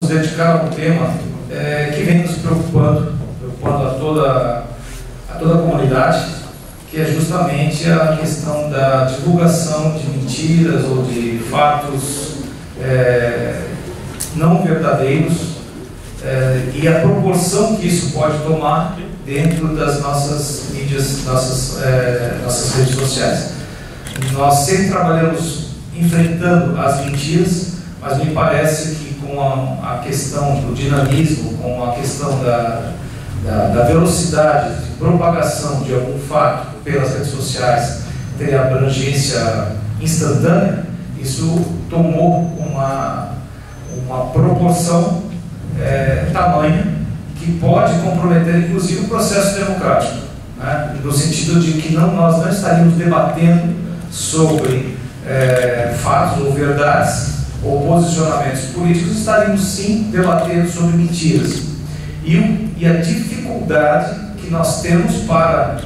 dedicar a um tema que vem nos preocupando a toda a comunidade, que é justamente a questão da divulgação de mentiras ou de fatos não verdadeiros e a proporção que isso pode tomar dentro das nossas mídias, nossas redes sociais. Nós sempre trabalhamos enfrentando as mentiras, mas me parece que com a questão do dinamismo, com a questão da velocidade de propagação de algum fato pelas redes sociais, ter abrangência instantânea, isso tomou uma proporção tamanha que pode comprometer inclusive o processo democrático, né? No sentido de que nós não estaríamos debatendo sobre fatos ou verdades ou posicionamentos políticos, estaríamos sim debatendo sobre mentiras e a dificuldade que nós temos para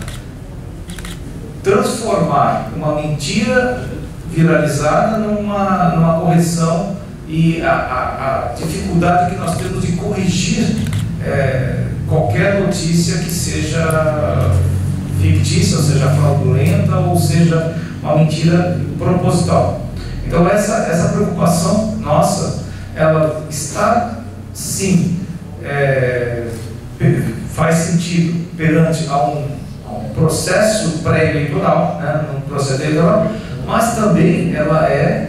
transformar uma mentira viralizada numa correção e a dificuldade que nós temos de corrigir qualquer notícia que seja fictícia, ou seja fraudulenta, ou seja uma mentira proposital. Então essa preocupação nossa, ela está sim, faz sentido perante a um processo pré-eleitoral, né, um processo eleitoral, mas também ela é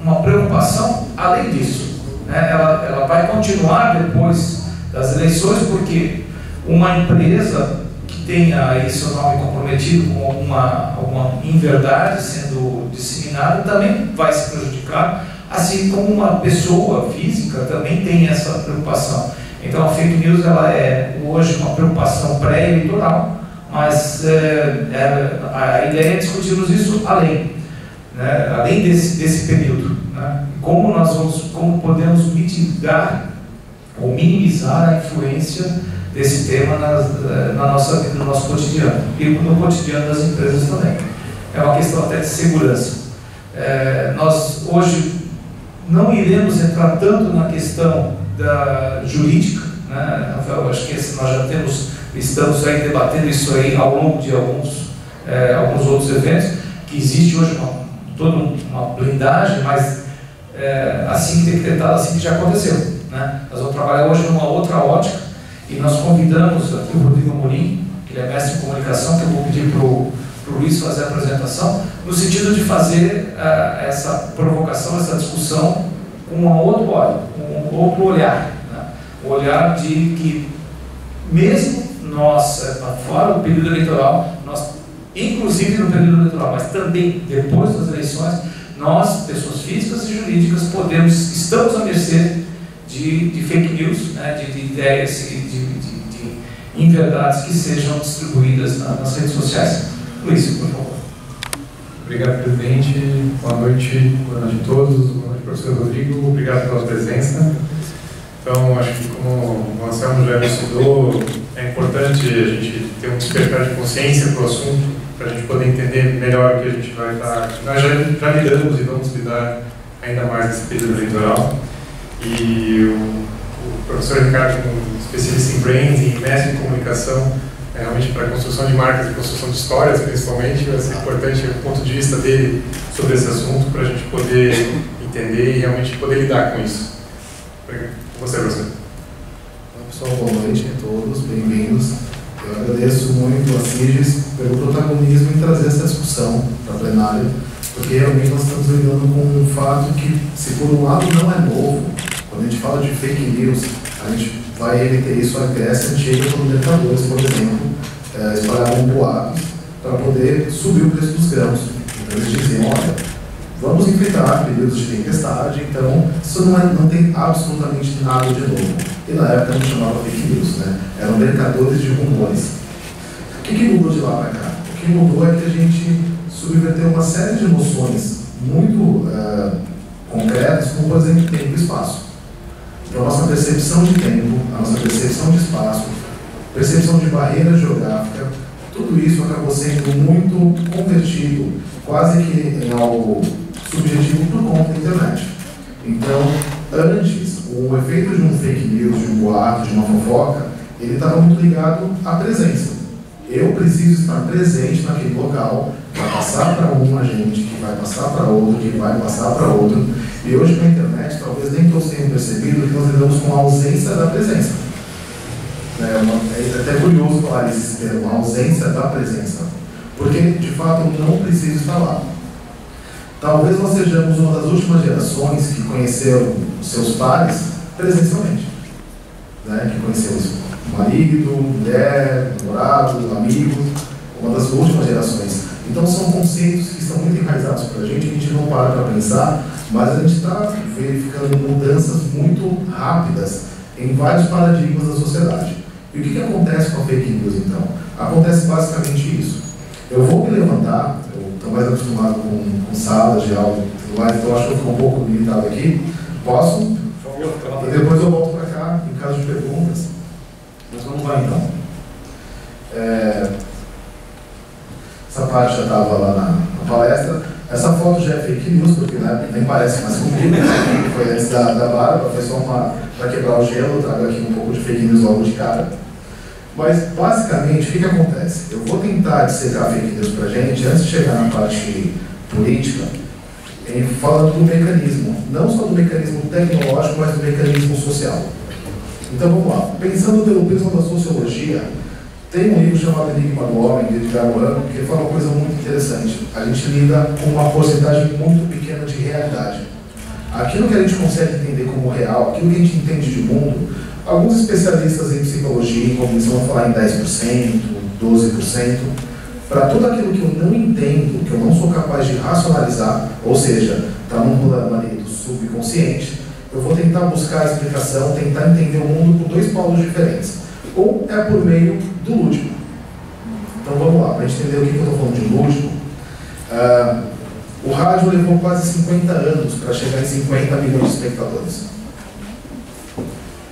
uma preocupação além disso, né? Ela vai continuar depois das eleições, porque uma empresa que tenha aí seu nome comprometido com alguma inverdade sendo disseminada também vai se prejudicar, assim como uma pessoa física também tem essa preocupação. Então a fake news ela é hoje uma preocupação pré-eleitoral, mas a ideia é discutirmos isso além, né? Além desse período, né? Como podemos mitigar ou minimizar a influência desse tema na nossa vida, no nosso cotidiano e no cotidiano das empresas também. É uma questão até de segurança. Nós hoje não iremos entrar tanto na questão da jurídica, né, Rafael? Acho que nós estamos aí debatendo isso aí ao longo de alguns outros eventos, que existe hoje toda uma blindagem, mas assim que decretado, assim que já aconteceu, né? Nós vamos trabalhar hoje numa outra ótica e nós convidamos aqui o Rodrigo Amorim, que ele é mestre em comunicação, que eu vou pedir para o Luiz fazer a apresentação, no sentido de fazer essa provocação, essa discussão com um outro olhar, né? O olhar de que mesmo nós, fora do período eleitoral, nós, inclusive no período eleitoral, mas também depois das eleições, nós, pessoas físicas e jurídicas, estamos à mercê de fake news, né, de ideias e de inverdades que sejam distribuídas nas redes sociais. Luiz, por favor. Obrigado, presidente. Boa noite a todos. Boa noite, professor Rodrigo. Obrigado pela presença. Então, acho que como o Anselmo já estudou, é importante a gente ter um despertar de consciência para o assunto, para a gente poder entender melhor o que a gente vai estar. Nós já lidamos e vamos lidar ainda mais nesse período eleitoral. E o professor Ricardo, como especialista em branding, mestre em comunicação, realmente para a construção de marcas e construção de histórias, principalmente, vai ser importante o ponto de vista dele sobre esse assunto, para a gente poder entender e realmente poder lidar com isso. Com você, professor. Olá, pessoal, boa noite a todos, bem-vindos. Eu agradeço muito a CIGES pelo protagonismo em trazer essa discussão para a plenária, porque realmente nós estamos lidando com um fato que, se por um lado não é novo, quando a gente fala de fake news, a gente vai remeter isso à Grécia Antiga, quando mercadores, por exemplo, espalhavam boatos para poder subir o preço dos grãos. Então eles diziam, olha, vamos enfrentar períodos de tempestade, então isso não tem absolutamente nada de novo. E na época não chamava fake news, né? Eram mercadores de rumores. O que mudou de lá para cá? O que mudou é que a gente subverteu uma série de noções muito concretas, como por exemplo tempo e espaço. Então a nossa percepção de tempo, a nossa percepção de espaço, percepção de barreira geográfica, tudo isso acabou sendo muito convertido quase que em algo subjetivo por conta da internet. Então, antes, o efeito de um fake news, de um boato, de uma fofoca, ele estava muito ligado à presença. Eu preciso estar presente naquele local para passar para um agente, que vai passar para outro, que vai passar para outro. E hoje com a internet, talvez nem todos tenham percebido que nós lidamos com a ausência da presença. É até curioso falar esse termo, a ausência da presença. Porque, de fato, eu não preciso estar lá. Talvez nós sejamos uma das últimas gerações que conheceram os seus pares presencialmente. Que conheceu o marido, mulher, namorado, amigo, uma das últimas gerações. Então são conceitos que estão muito enraizados para a gente não para para pensar, mas a gente está verificando mudanças muito rápidas em vários paradigmas da sociedade. E o que acontece com a fake news, então? Acontece basicamente isso. Eu vou me levantar, eu estou mais acostumado com salas de aula e tudo mais, então acho que eu fico um pouco limitado aqui. Posso? E depois eu volto para cá, em caso de perguntas. Mas vamos lá então. Essa parte já estava lá na palestra. Essa foto já é fake news, porque nem parece mais comigo. Foi antes da barba, foi só para quebrar o gelo. Eu trago aqui um pouco de fake news logo de cara. Mas, basicamente, o que acontece? Eu vou tentar dissecar fake news para a gente, antes de chegar na parte política, falando do mecanismo. Não só do mecanismo tecnológico, mas do mecanismo social. Então, vamos lá. Pensando pelo prisma da sociologia, tem um livro chamado Enigma do Homem, de Edgar Morin, que fala uma coisa muito interessante. A gente lida com uma porcentagem muito pequena de realidade. Aquilo que a gente consegue entender como real, aquilo que a gente entende de mundo, alguns especialistas em psicologia e cognição vão falar em 10%, 12%. Para tudo aquilo que eu não entendo, que eu não sou capaz de racionalizar, ou seja, está num plano ali do subconsciente, eu vou tentar buscar a explicação, tentar entender o mundo por dois polos diferentes. Ou é por meio do lúdico. Então vamos lá, para a gente entender o que eu estou falando de lúdico. O rádio levou quase 50 anos para chegar em 50 milhões de espectadores.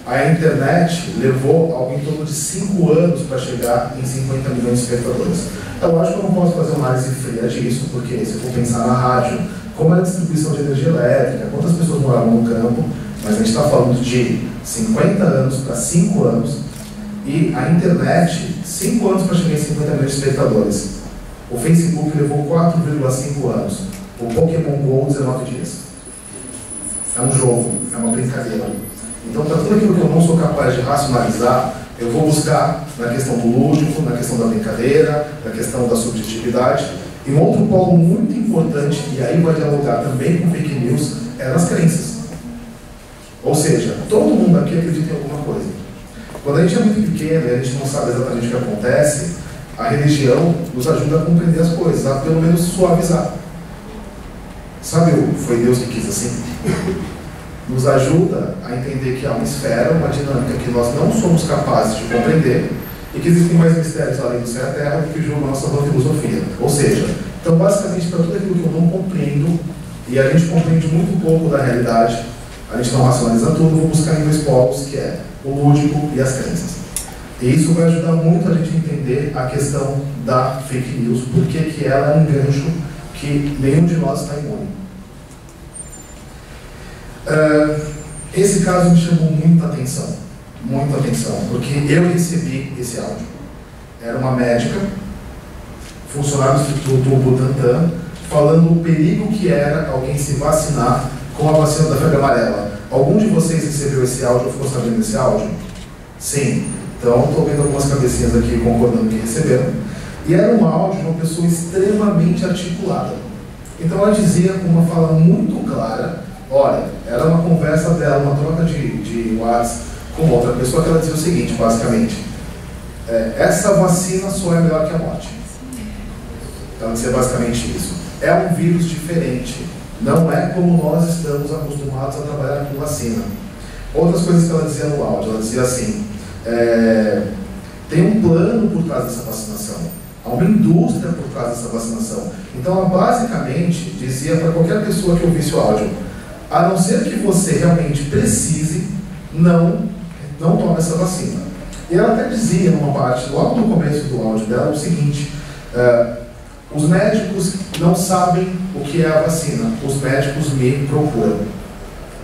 A internet levou algo em torno de 5 anos para chegar em 50 milhões de espectadores. É lógico que eu não posso fazer uma análise fria disso, porque se eu for pensar na rádio, como é a distribuição de energia elétrica, quantas pessoas moravam no campo, mas a gente está falando de 50 anos para 5 anos, e a internet, 5 anos para chegar em 50 milhões de espectadores. O Facebook levou 4,5 anos. O Pokémon GO, 19 dias. É um jogo, é uma brincadeira. Então, para tudo aquilo que eu não sou capaz de racionalizar, eu vou buscar na questão do lúdico, na questão da brincadeira, na questão da subjetividade. E um outro polo muito importante, e aí vai dialogar também com fake news, é nas crenças. Ou seja, todo mundo aqui acredita em alguma coisa. Quando a gente é muito pequeno e a gente não sabe exatamente o que acontece, a religião nos ajuda a compreender as coisas, a pelo menos suavizar. Sabe, foi Deus que quis assim? Nos ajuda a entender que há uma esfera, uma dinâmica que nós não somos capazes de compreender e que existem mais mistérios além do céu e da terra do que julga a nossa filosofia. Ou seja, então basicamente para tudo aquilo que eu não compreendo e a gente compreende muito pouco da realidade, a gente não racionaliza tudo, vou buscar em dois polos, que é o lúdico e as crenças. E isso vai ajudar muito a gente a entender a questão da fake news, porque que ela é um gancho que nenhum de nós está imune. Esse caso me chamou muita atenção, porque eu recebi esse áudio. Era uma médica, funcionário do Instituto Butantan, falando o perigo que era alguém se vacinar com a vacina da febre amarela. Algum de vocês recebeu esse áudio ou ficou sabendo desse áudio? Sim. Então, estou vendo algumas cabecinhas aqui concordando que receberam. E era um áudio de uma pessoa extremamente articulada. Então, ela dizia com uma fala muito clara, olha, era uma conversa dela, uma troca de WhatsApp com outra pessoa, que ela dizia o seguinte, basicamente, essa vacina só é melhor que a morte. Ela dizia basicamente isso. É um vírus diferente. Não é como nós estamos acostumados a trabalhar com vacina. Outras coisas que ela dizia no áudio, ela dizia assim, tem um plano por trás dessa vacinação, há uma indústria por trás dessa vacinação. Então ela basicamente dizia para qualquer pessoa que ouvisse o áudio, a não ser que você realmente precise, não tome essa vacina. E ela até dizia numa parte, logo no começo do áudio dela, o seguinte, os médicos não sabem o que é a vacina, os médicos me procuram.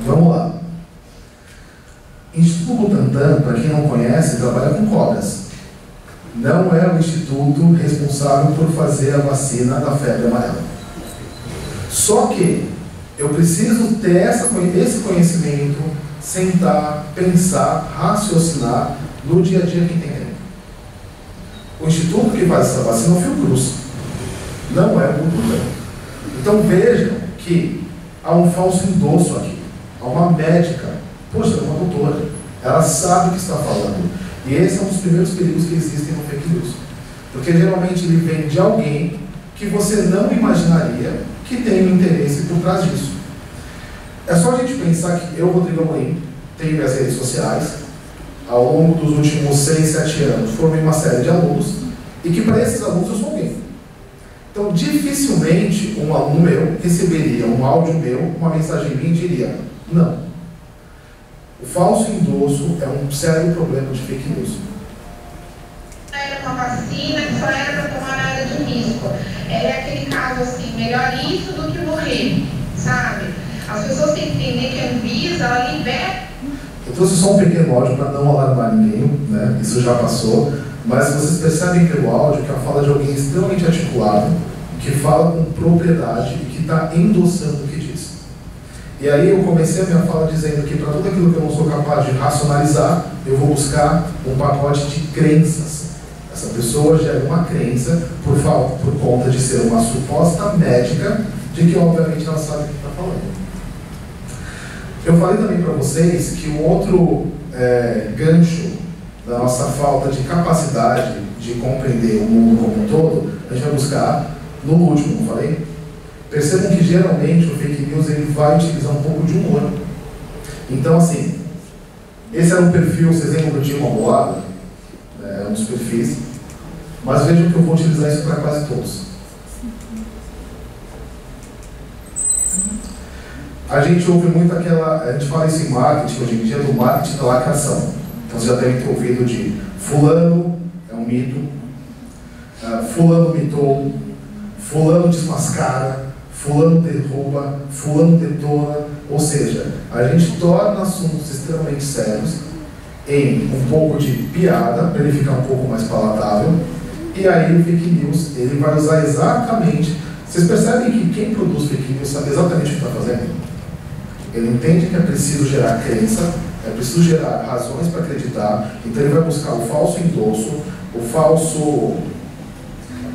Vamos lá. Instituto Butantan, para quem não conhece, trabalha com cobras. Não é o instituto responsável por fazer a vacina da febre amarela. Só que eu preciso ter esse conhecimento, sentar, pensar, raciocinar no dia a dia que tem tempo. O instituto que faz essa vacina é o Fiocruz, não é o Butantan. Então vejam que há um falso endosso aqui. Há uma médica, poxa, uma doutora, ela sabe o que está falando. E esse é um dos primeiros perigos que existem no fake news. Porque geralmente ele vem de alguém que você não imaginaria que tem um interesse por trás disso. É só a gente pensar que eu, Rodrigo Amorim, tenho minhas redes sociais. Ao longo dos últimos 6, 7 anos, formei uma série de alunos e que para esses alunos eu sou alguém. Então, dificilmente um aluno meu receberia um áudio meu, uma mensagem minha e diria, não. O falso endosso é um sério problema de fake news. Era uma vacina que só era para tomar nada de risco. É aquele caso assim, melhor isso do que morrer, sabe? As pessoas têm que entender que a Anvisa, ela libera. Eu trouxe só um pequeno áudio para não alarmar ninguém, né? Isso já passou, mas vocês percebem pelo áudio que é a fala de alguém extremamente articulado, que fala com propriedade e que está endossando o que diz. E aí eu comecei a minha fala dizendo que para tudo aquilo que eu não sou capaz de racionalizar, eu vou buscar um pacote de crenças. Essa pessoa gera uma crença por conta de ser uma suposta médica, de que obviamente ela sabe o que está falando. Eu falei também para vocês que o outro gancho da nossa falta de capacidade de compreender o mundo como um todo, a gente vai buscar no último, como falei. Percebam que geralmente o fake news ele vai utilizar um pouco de humor. Então, assim, esse era um perfil, vocês lembram que eu tinha uma bolada? Um dos perfis. Mas vejam que eu vou utilizar isso para quase todos. A gente ouve muito a gente fala isso em marketing, hoje em dia, do marketing da lacração. Então você já deve ter ouvido de fulano é um mito, fulano mitou, fulano desmascara, fulano derruba, fulano detona. Ou seja, a gente torna assuntos extremamente sérios em um pouco de piada, para ele ficar um pouco mais palatável, e aí o fake news ele vai usar exatamente. Vocês percebem que quem produz fake news sabe exatamente o que está fazendo? Ele entende que é preciso gerar crença, é preciso gerar razões para acreditar, então ele vai buscar o falso endosso, o falso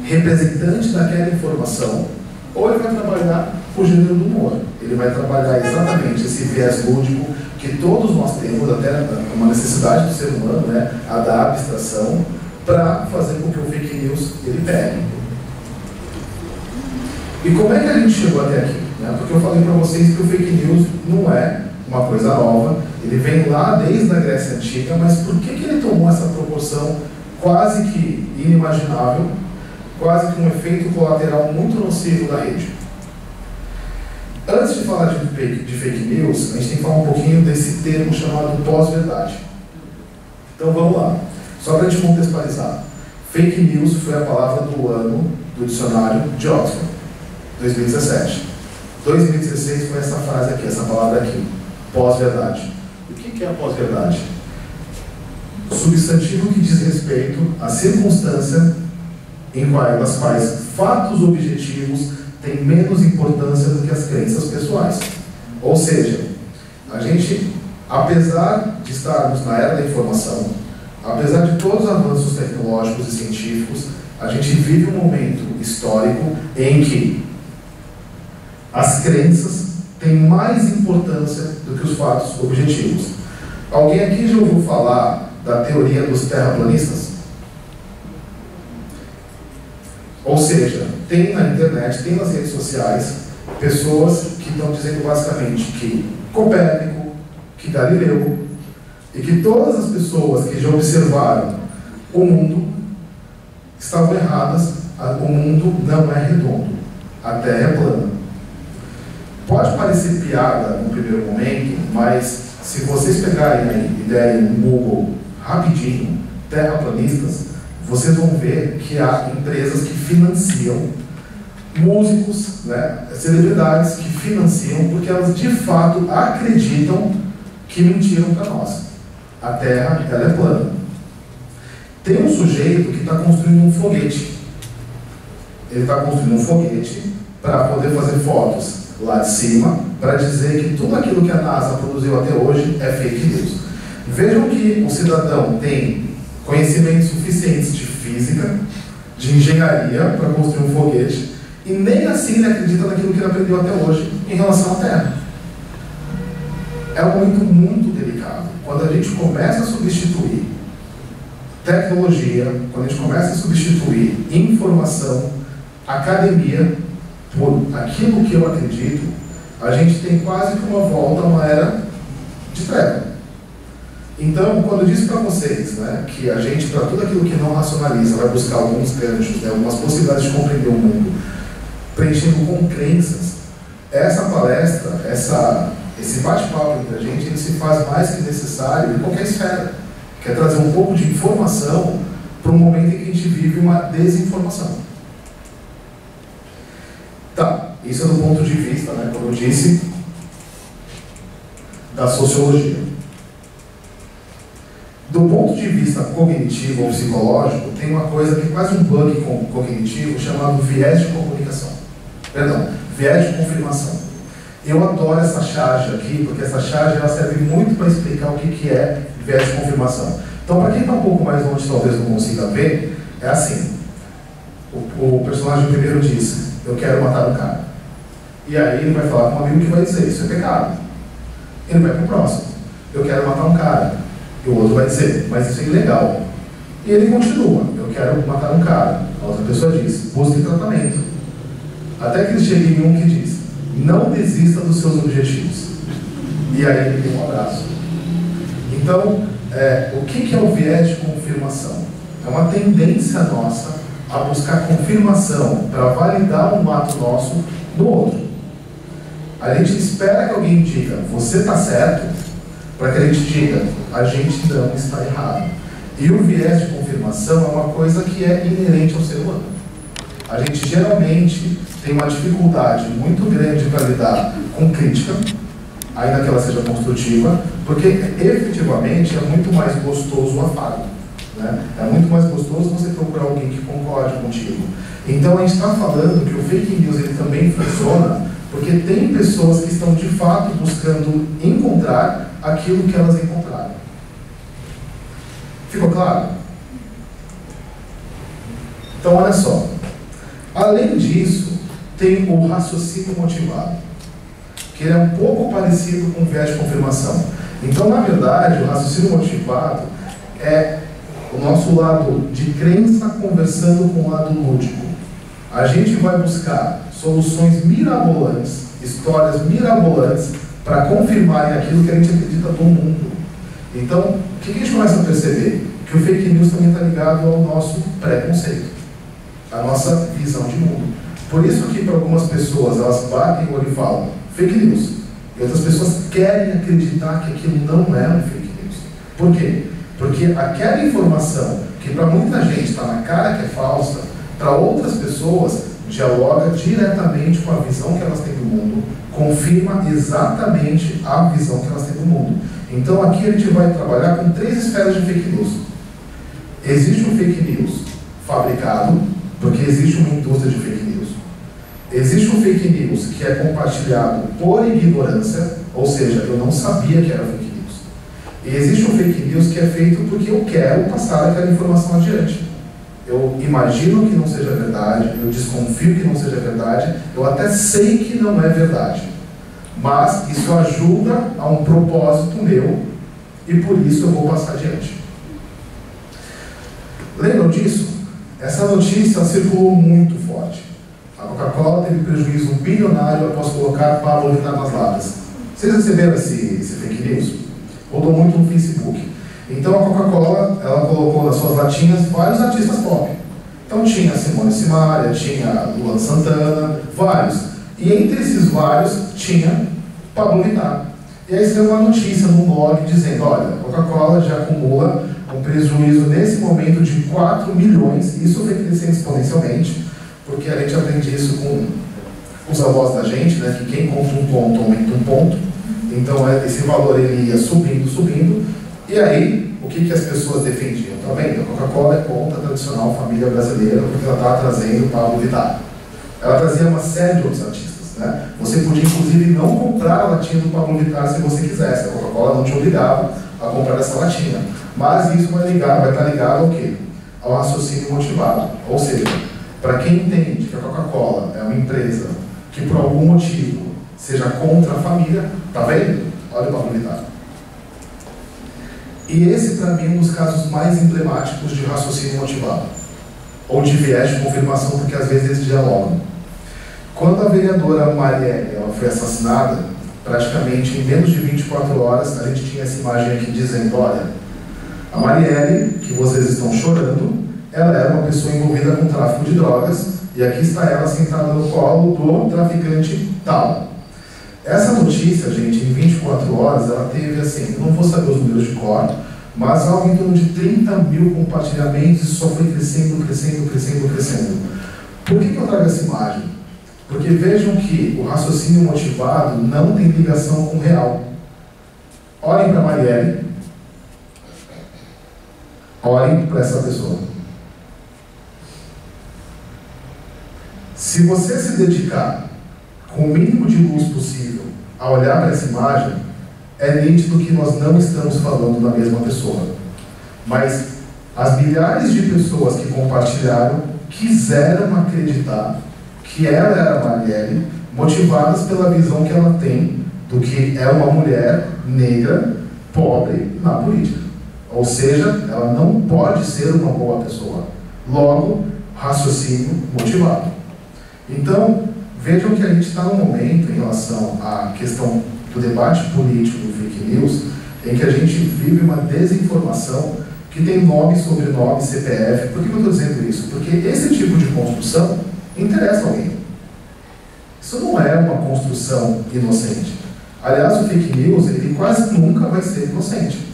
representante daquela informação, ou ele vai trabalhar o gênero do humor. Ele vai trabalhar exatamente esse viés lúdico que todos nós temos, até uma necessidade do ser humano, né, a da abstração, para fazer com que o fake news ele pegue. E como é que a gente chegou até aqui? Porque eu falei para vocês que o fake news não é uma coisa nova, ele vem lá desde a Grécia Antiga, mas por que ele tomou essa proporção quase que inimaginável, quase que um efeito colateral muito nocivo da rede? Antes de falar de fake news, a gente tem que falar um pouquinho desse termo chamado pós-verdade. Então vamos lá, só para a gente contextualizar. Fake news foi a palavra do ano do dicionário de Oxford, 2017. 2016 foi essa frase aqui, essa palavra aqui, pós-verdade. O que é a pós-verdade? Substantivo que diz respeito à circunstância nas quais fatos objetivos têm menos importância do que as crenças pessoais. Ou seja, a gente, apesar de estarmos na era da informação, apesar de todos os avanços tecnológicos e científicos, a gente vive um momento histórico em que as crenças têm mais importância do que os fatos objetivos. Alguém aqui já ouviu falar da teoria dos terraplanistas? Ou seja, tem na internet, tem nas redes sociais, pessoas que estão dizendo basicamente que Copérnico, que Galileu, e que todas as pessoas que já observaram o mundo estavam erradas, o mundo não é redondo, a Terra é plana. Pode parecer piada no primeiro momento, mas se vocês pegarem aí e derem um Google rapidinho, terraplanistas, vocês vão ver que há empresas que financiam músicos, né, celebridades que financiam porque elas de fato acreditam que mentiram para nós. A Terra, ela é plana. Tem um sujeito que está construindo um foguete. Ele está construindo um foguete para poder fazer fotos lá de cima, para dizer que tudo aquilo que a NASA produziu até hoje é fake news. Vejam que o cidadão tem conhecimentos suficientes de física, de engenharia para construir um foguete, e nem assim ele acredita naquilo que ele aprendeu até hoje em relação à Terra. É um momento muito delicado. Quando a gente começa a substituir tecnologia, quando a gente começa a substituir informação, academia, por aquilo que eu acredito, a gente tem quase que uma volta a uma era de treva. Então, quando eu disse para vocês, né, que a gente, para tudo aquilo que não racionaliza, vai buscar alguns ganchos, né, algumas possibilidades de compreender o mundo, preenchendo com crenças, essa palestra, esse bate-papo entre a gente, ele se faz mais que necessário em qualquer esfera. Quer trazer um pouco de informação para um momento em que a gente vive uma desinformação. Tá, isso é do ponto de vista, né, como eu disse, da sociologia. Do ponto de vista cognitivo ou psicológico, tem uma coisa que é quase um bug cognitivo chamado viés de comunicação. Perdão, viés de confirmação. Eu adoro essa charge aqui, porque essa charge ela serve muito para explicar o que é viés de confirmação. Então, para quem está um pouco mais longe, talvez não consiga ver, é assim. O personagem primeiro diz, eu quero matar um cara. E aí ele vai falar com um amigo que vai dizer, isso é pecado. Ele vai para o próximo, eu quero matar um cara. E o outro vai dizer, mas isso é ilegal. E ele continua, eu quero matar um cara. A outra pessoa diz, busque tratamento. Até que ele chega em um que diz, não desista dos seus objetivos. E aí ele tem um abraço. Então, o que é o viés de confirmação? É uma tendência nossa a buscar confirmação para validar um ato nosso no outro. A gente espera que alguém diga, você está certo, para que a gente diga, a gente não está errado. E o viés de confirmação é uma coisa que é inerente ao ser humano. A gente geralmente tem uma dificuldade muito grande para lidar com crítica, ainda que ela seja construtiva, porque efetivamente é muito mais gostoso o afago, né? É muito mais gostoso você procurar alguém que concorde contigo. Então a gente está falando que o fake news ele também funciona porque tem pessoas que estão de fato buscando encontrar aquilo que elas encontraram. Ficou claro? Então olha só. Além disso, tem o raciocínio motivado, que ele é um pouco parecido com o viés de confirmação. Então, na verdade, o raciocínio motivado é o nosso lado de crença conversando com o lado lúdico. A gente vai buscar soluções mirabolantes, histórias mirabolantes, para confirmarem aquilo que a gente acredita do mundo. Então, o que a gente começa a perceber? Que o fake news também está ligado ao nosso preconceito, à nossa visão de mundo. Por isso que para algumas pessoas elas batem o olho e falam fake news. E outras pessoas querem acreditar que aquilo não é um fake news. Por quê? Porque aquela informação que para muita gente está na cara que é falsa, para outras pessoas dialoga diretamente com a visão que elas têm do mundo, confirma exatamente a visão que elas têm do mundo. Então aqui a gente vai trabalhar com 3 esferas de fake news. Existe um fake news fabricado, porque existe uma indústria de fake news. Existe um fake news que é compartilhado por ignorância, ou seja, eu não sabia que era fake news. E existe um fake news que é feito porque eu quero passar aquela informação adiante. Eu imagino que não seja verdade, eu desconfio que não seja verdade, eu até sei que não é verdade. Mas isso ajuda a um propósito meu e por isso eu vou passar adiante. Lembram disso? Essa notícia circulou muito forte. A Coca-Cola teve prejuízo bilionário após colocar Pablo Vittar nas latas. Vocês receberam esse fake news? Rodou muito no Facebook. Então a Coca-Cola, ela colocou nas suas latinhas vários artistas pop. Então tinha Simone Simaria, tinha Luan Santana, vários. E entre esses vários tinha Pablo Vittar. E aí saiu uma notícia no blog dizendo, olha, a Coca-Cola já acumula um prejuízo nesse momento de 4 milhões, isso vem crescendo exponencialmente, porque a gente aprende isso com os avós da gente, né, que quem compra um ponto aumenta um ponto, então esse valor ele ia subindo, subindo, e E aí, o que as pessoas defendiam? Tá vendo? A Coca-Cola é contra a tradicional família brasileira porque ela estava trazendo o Pablo Vittar. Ela trazia uma série de outros artistas, né? Você podia, inclusive, não comprar a latinha do Pablo Vittar se você quisesse. A Coca-Cola não te obrigava a comprar essa latinha. Mas isso vai estar ligado ao quê? Ao raciocínio motivado. Ou seja, para quem entende que a Coca-Cola é uma empresa que por algum motivo seja contra a família, tá vendo? Olha o Pablo Vittar. E esse, para mim, é um dos casos mais emblemáticos de raciocínio motivado. Ou de viés de confirmação, porque às vezes eles dialogam. Quando a vereadora Marielle ela foi assassinada, praticamente em menos de 24 horas, a gente tinha essa imagem aqui dizendo, olha, a Marielle, que vocês estão chorando, ela era uma pessoa envolvida com tráfico de drogas, e aqui está ela sentada no colo do traficante tal. Essa notícia, gente, em 24 horas, ela teve, assim, eu não vou saber os números de cor, mas algo em torno de 30 mil compartilhamentos, e só foi crescendo, crescendo, crescendo, crescendo. Por que eu trago essa imagem? Porque vejam que o raciocínio motivado não tem ligação com o real. Olhem para Marielle, olhem para essa pessoa. Se você se dedicar com o mínimo de luz possível a olhar para essa imagem, é nítido que nós não estamos falando da mesma pessoa. Mas as milhares de pessoas que compartilharam quiseram acreditar que ela era Marielle, motivadas pela visão que ela tem do que é uma mulher negra, pobre, na política. Ou seja, ela não pode ser uma boa pessoa. Logo, raciocínio motivado. Então, vejam que a gente está num momento em relação à questão do debate político do fake news, em que a gente vive uma desinformação que tem nome, sobrenome, CPF. Por que eu estou dizendo isso? Porque esse tipo de construção interessa alguém. Isso não é uma construção inocente. Aliás, o fake news, ele quase nunca vai ser inocente.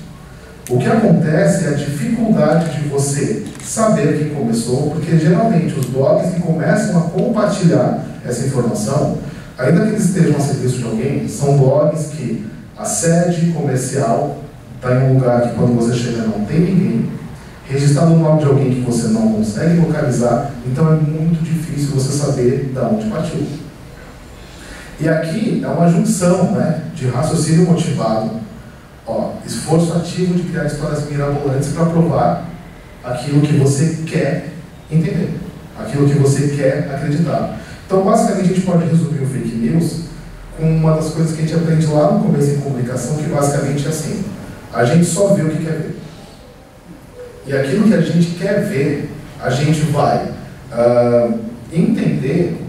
O que acontece é a dificuldade de você saber quem começou, porque geralmente os blogs que começam a compartilhar essa informação, ainda que eles estejam a serviço de alguém, são blogs que a sede comercial está em um lugar que quando você chega não tem ninguém, registrado no nome de alguém que você não consegue localizar, então é muito difícil você saber de onde partiu. E aqui é uma junção, né, de raciocínio motivado, esforço ativo de criar histórias mirabolantes para provar aquilo que você quer entender, aquilo que você quer acreditar. Então, basicamente, a gente pode resumir o fake news com uma das coisas que a gente aprende lá no começo em comunicação, que basicamente é assim: a gente só vê o que quer ver. E aquilo que a gente quer ver, a gente vai entender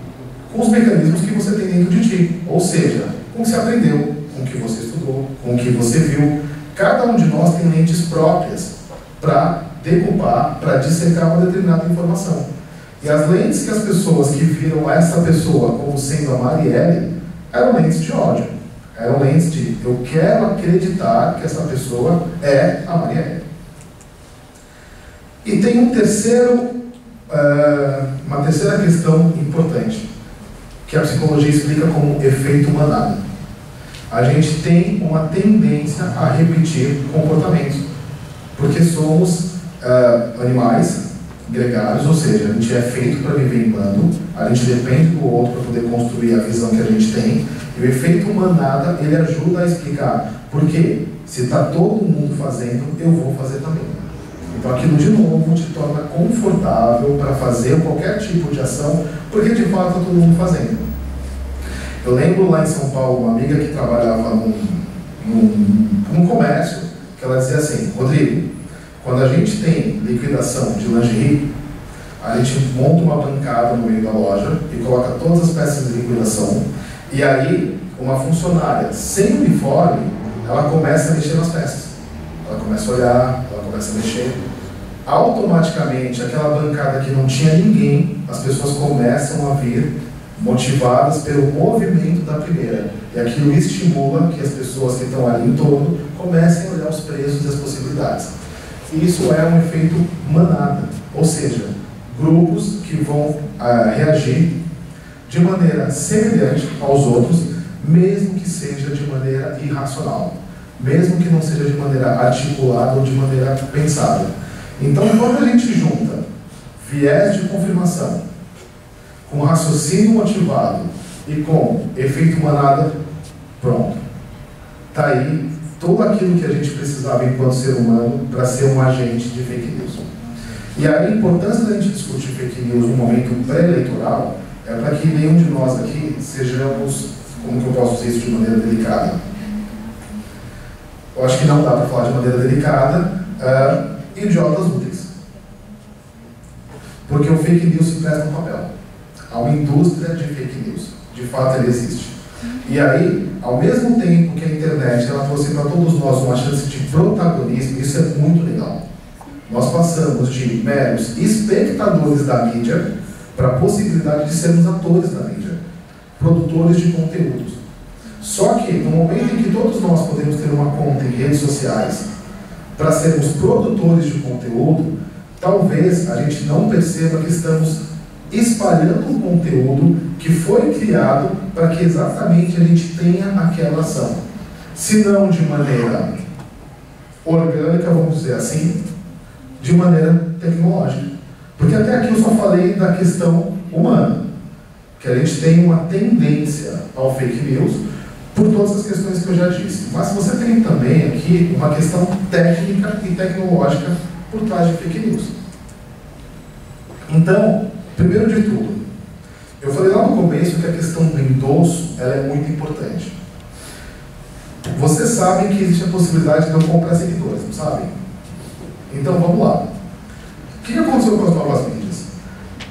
com os mecanismos que você tem dentro de ti. Ou seja, com o que você aprendeu, com o que você estudou, com o que você viu. Cada um de nós tem lentes próprias para decupar, para dissecar uma determinada informação. E as lentes que as pessoas que viram essa pessoa como sendo a Marielle eram lentes de ódio. Eram lentes de eu quero acreditar que essa pessoa é a Marielle. E tem uma terceira questão importante, que a psicologia explica como efeito manada. A gente tem uma tendência a repetir comportamentos, porque somos animais gregários, ou seja, a gente é feito para viver em bando, a gente depende do outro para poder construir a visão que a gente tem, e o efeito manada, ele ajuda a explicar por que, se está todo mundo fazendo, eu vou fazer também. Então aquilo de novo te torna confortável para fazer qualquer tipo de ação, porque de fato está todo mundo fazendo. Eu lembro lá em São Paulo, uma amiga que trabalhava num comércio, que ela dizia assim: Rodrigo, quando a gente tem liquidação de lingerie, a gente monta uma bancada no meio da loja e coloca todas as peças de liquidação, e aí uma funcionária sem uniforme, ela começa a mexer nas peças. Ela começa a olhar, ela começa a mexer. Automaticamente, aquela bancada que não tinha ninguém, as pessoas começam a vir motivadas pelo movimento da primeira. E aquilo estimula que as pessoas que estão ali em torno comecem a olhar os preços e as possibilidades. E isso é um efeito manada, ou seja, grupos que vão reagir de maneira semelhante aos outros, mesmo que seja de maneira irracional. mesmo que não seja de maneira articulada ou de maneira pensada. Então, quando a gente junta viés de confirmação com raciocínio motivado e com efeito manada, pronto. Está aí tudo aquilo que a gente precisava enquanto ser humano para ser um agente de fake news. E a importância da gente discutir fake news no momento pré-eleitoral é para que nenhum de nós aqui sejamos, como que eu posso dizer isso de maneira delicada? Eu acho que não dá para falar de maneira delicada, idiotas úteis. Porque o fake news se presta no papel. Há uma indústria de fake news. De fato, ele existe. E aí, ao mesmo tempo que a internet ela trouxe para todos nós uma chance de protagonismo, isso é muito legal. Nós passamos de meros espectadores da mídia para a possibilidade de sermos atores da mídia, produtores de conteúdos. Só que, no momento em que todos nós podemos ter uma conta em redes sociais para sermos produtores de conteúdo, talvez a gente não perceba que estamos espalhando um conteúdo que foi criado para que exatamente a gente tenha aquela ação. Se não de maneira orgânica, vamos dizer assim, de maneira tecnológica. Porque até aqui eu só falei da questão humana, que a gente tem uma tendência ao fake news por todas as questões que eu já disse. Mas você tem também aqui uma questão técnica e tecnológica por trás de fake news. Então, primeiro de tudo, eu falei lá no começo que a questão do endosso ela é muito importante. Vocês sabem que existe a possibilidade de eu comprar seguidores, não sabem? Então vamos lá. O que aconteceu com as novas mídias?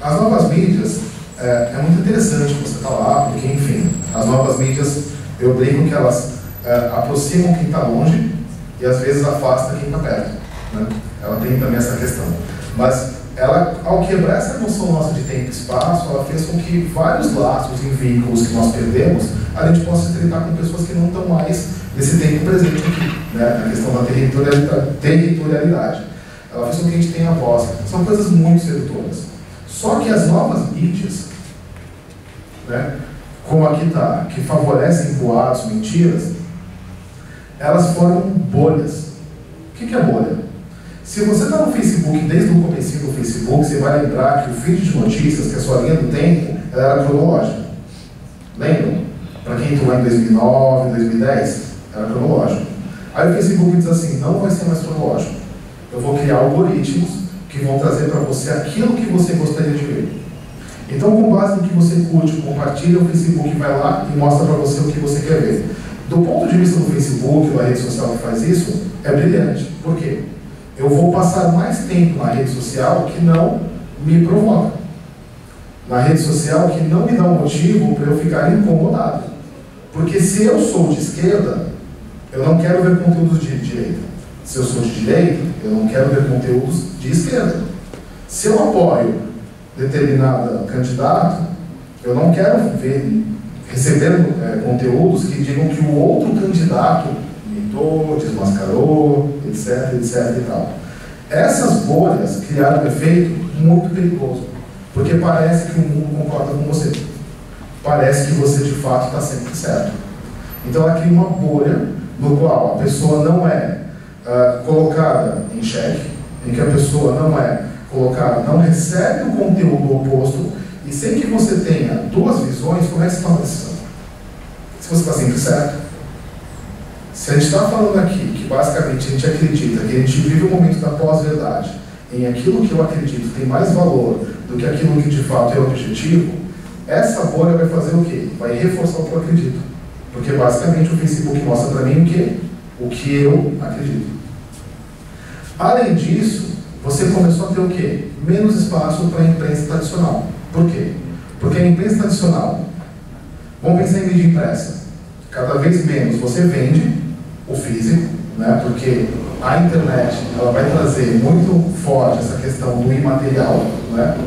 As novas mídias, é muito interessante você estar lá, porque, enfim, as novas mídias, eu brinco que elas aproximam quem está longe e às vezes afasta quem está perto. Né? Ela tem também essa questão. Mas ela, ao quebrar essa noção nossa de tempo e espaço, ela fez com que vários laços em veículos que nós perdemos, a gente possa tratar com pessoas que não estão mais nesse tempo presente aqui, né? Na questão da territorialidade. Ela fez com que a gente tenha voz. São coisas muito sedutoras. Só que as novas mídias, né, como aqui está, que favorecem boatos, mentiras, elas formam bolhas. O que é bolha? Se você está no Facebook, desde o começo do Facebook, você vai lembrar que o feed de notícias, que é a sua linha do tempo, ela era cronológica. Lembram? Para quem entrou lá em 2009, 2010, era cronológico. Aí o Facebook diz assim, não vai ser mais cronológico. Eu vou criar algoritmos que vão trazer para você aquilo que você gostaria de ver. Então, com base no que você curte, compartilha, o Facebook vai lá e mostra para você o que você quer ver. Do ponto de vista do Facebook, da rede social que faz isso, é brilhante. Por quê? Eu vou passar mais tempo na rede social que não me provoca. Na rede social que não me dá um motivo para eu ficar incomodado. Porque se eu sou de esquerda, eu não quero ver conteúdos de direita. Se eu sou de direita, eu não quero ver conteúdos de esquerda. Se eu apoio determinado candidato, eu não quero receber conteúdos que digam que o outro candidato imitou, desmascarou, etc, etc e tal. Essas bolhas criaram um efeito muito perigoso, porque parece que o mundo concorda com você. Parece que você de fato está sempre certo. Então ela cria uma bolha no qual a pessoa não é colocada em xeque, em que a pessoa não é colocada, não recebe o conteúdo oposto, e sem que você tenha duas visões, como é que você toma a decisão? Se você está sempre certo. Se a gente está falando aqui que basicamente a gente acredita que a gente vive o momento da pós-verdade, em aquilo que eu acredito tem mais valor do que aquilo que de fato é objetivo, essa bolha vai fazer o quê? Vai reforçar o que eu acredito. Porque basicamente o Facebook mostra para mim o quê? O que eu acredito. Além disso, você começou a ter o quê? Menos espaço para a imprensa tradicional. Por quê? Porque a imprensa tradicional, vamos pensar em mídia impressa, cada vez menos você vende o físico, né? Porque a internet ela vai trazer muito forte essa questão do imaterial, né?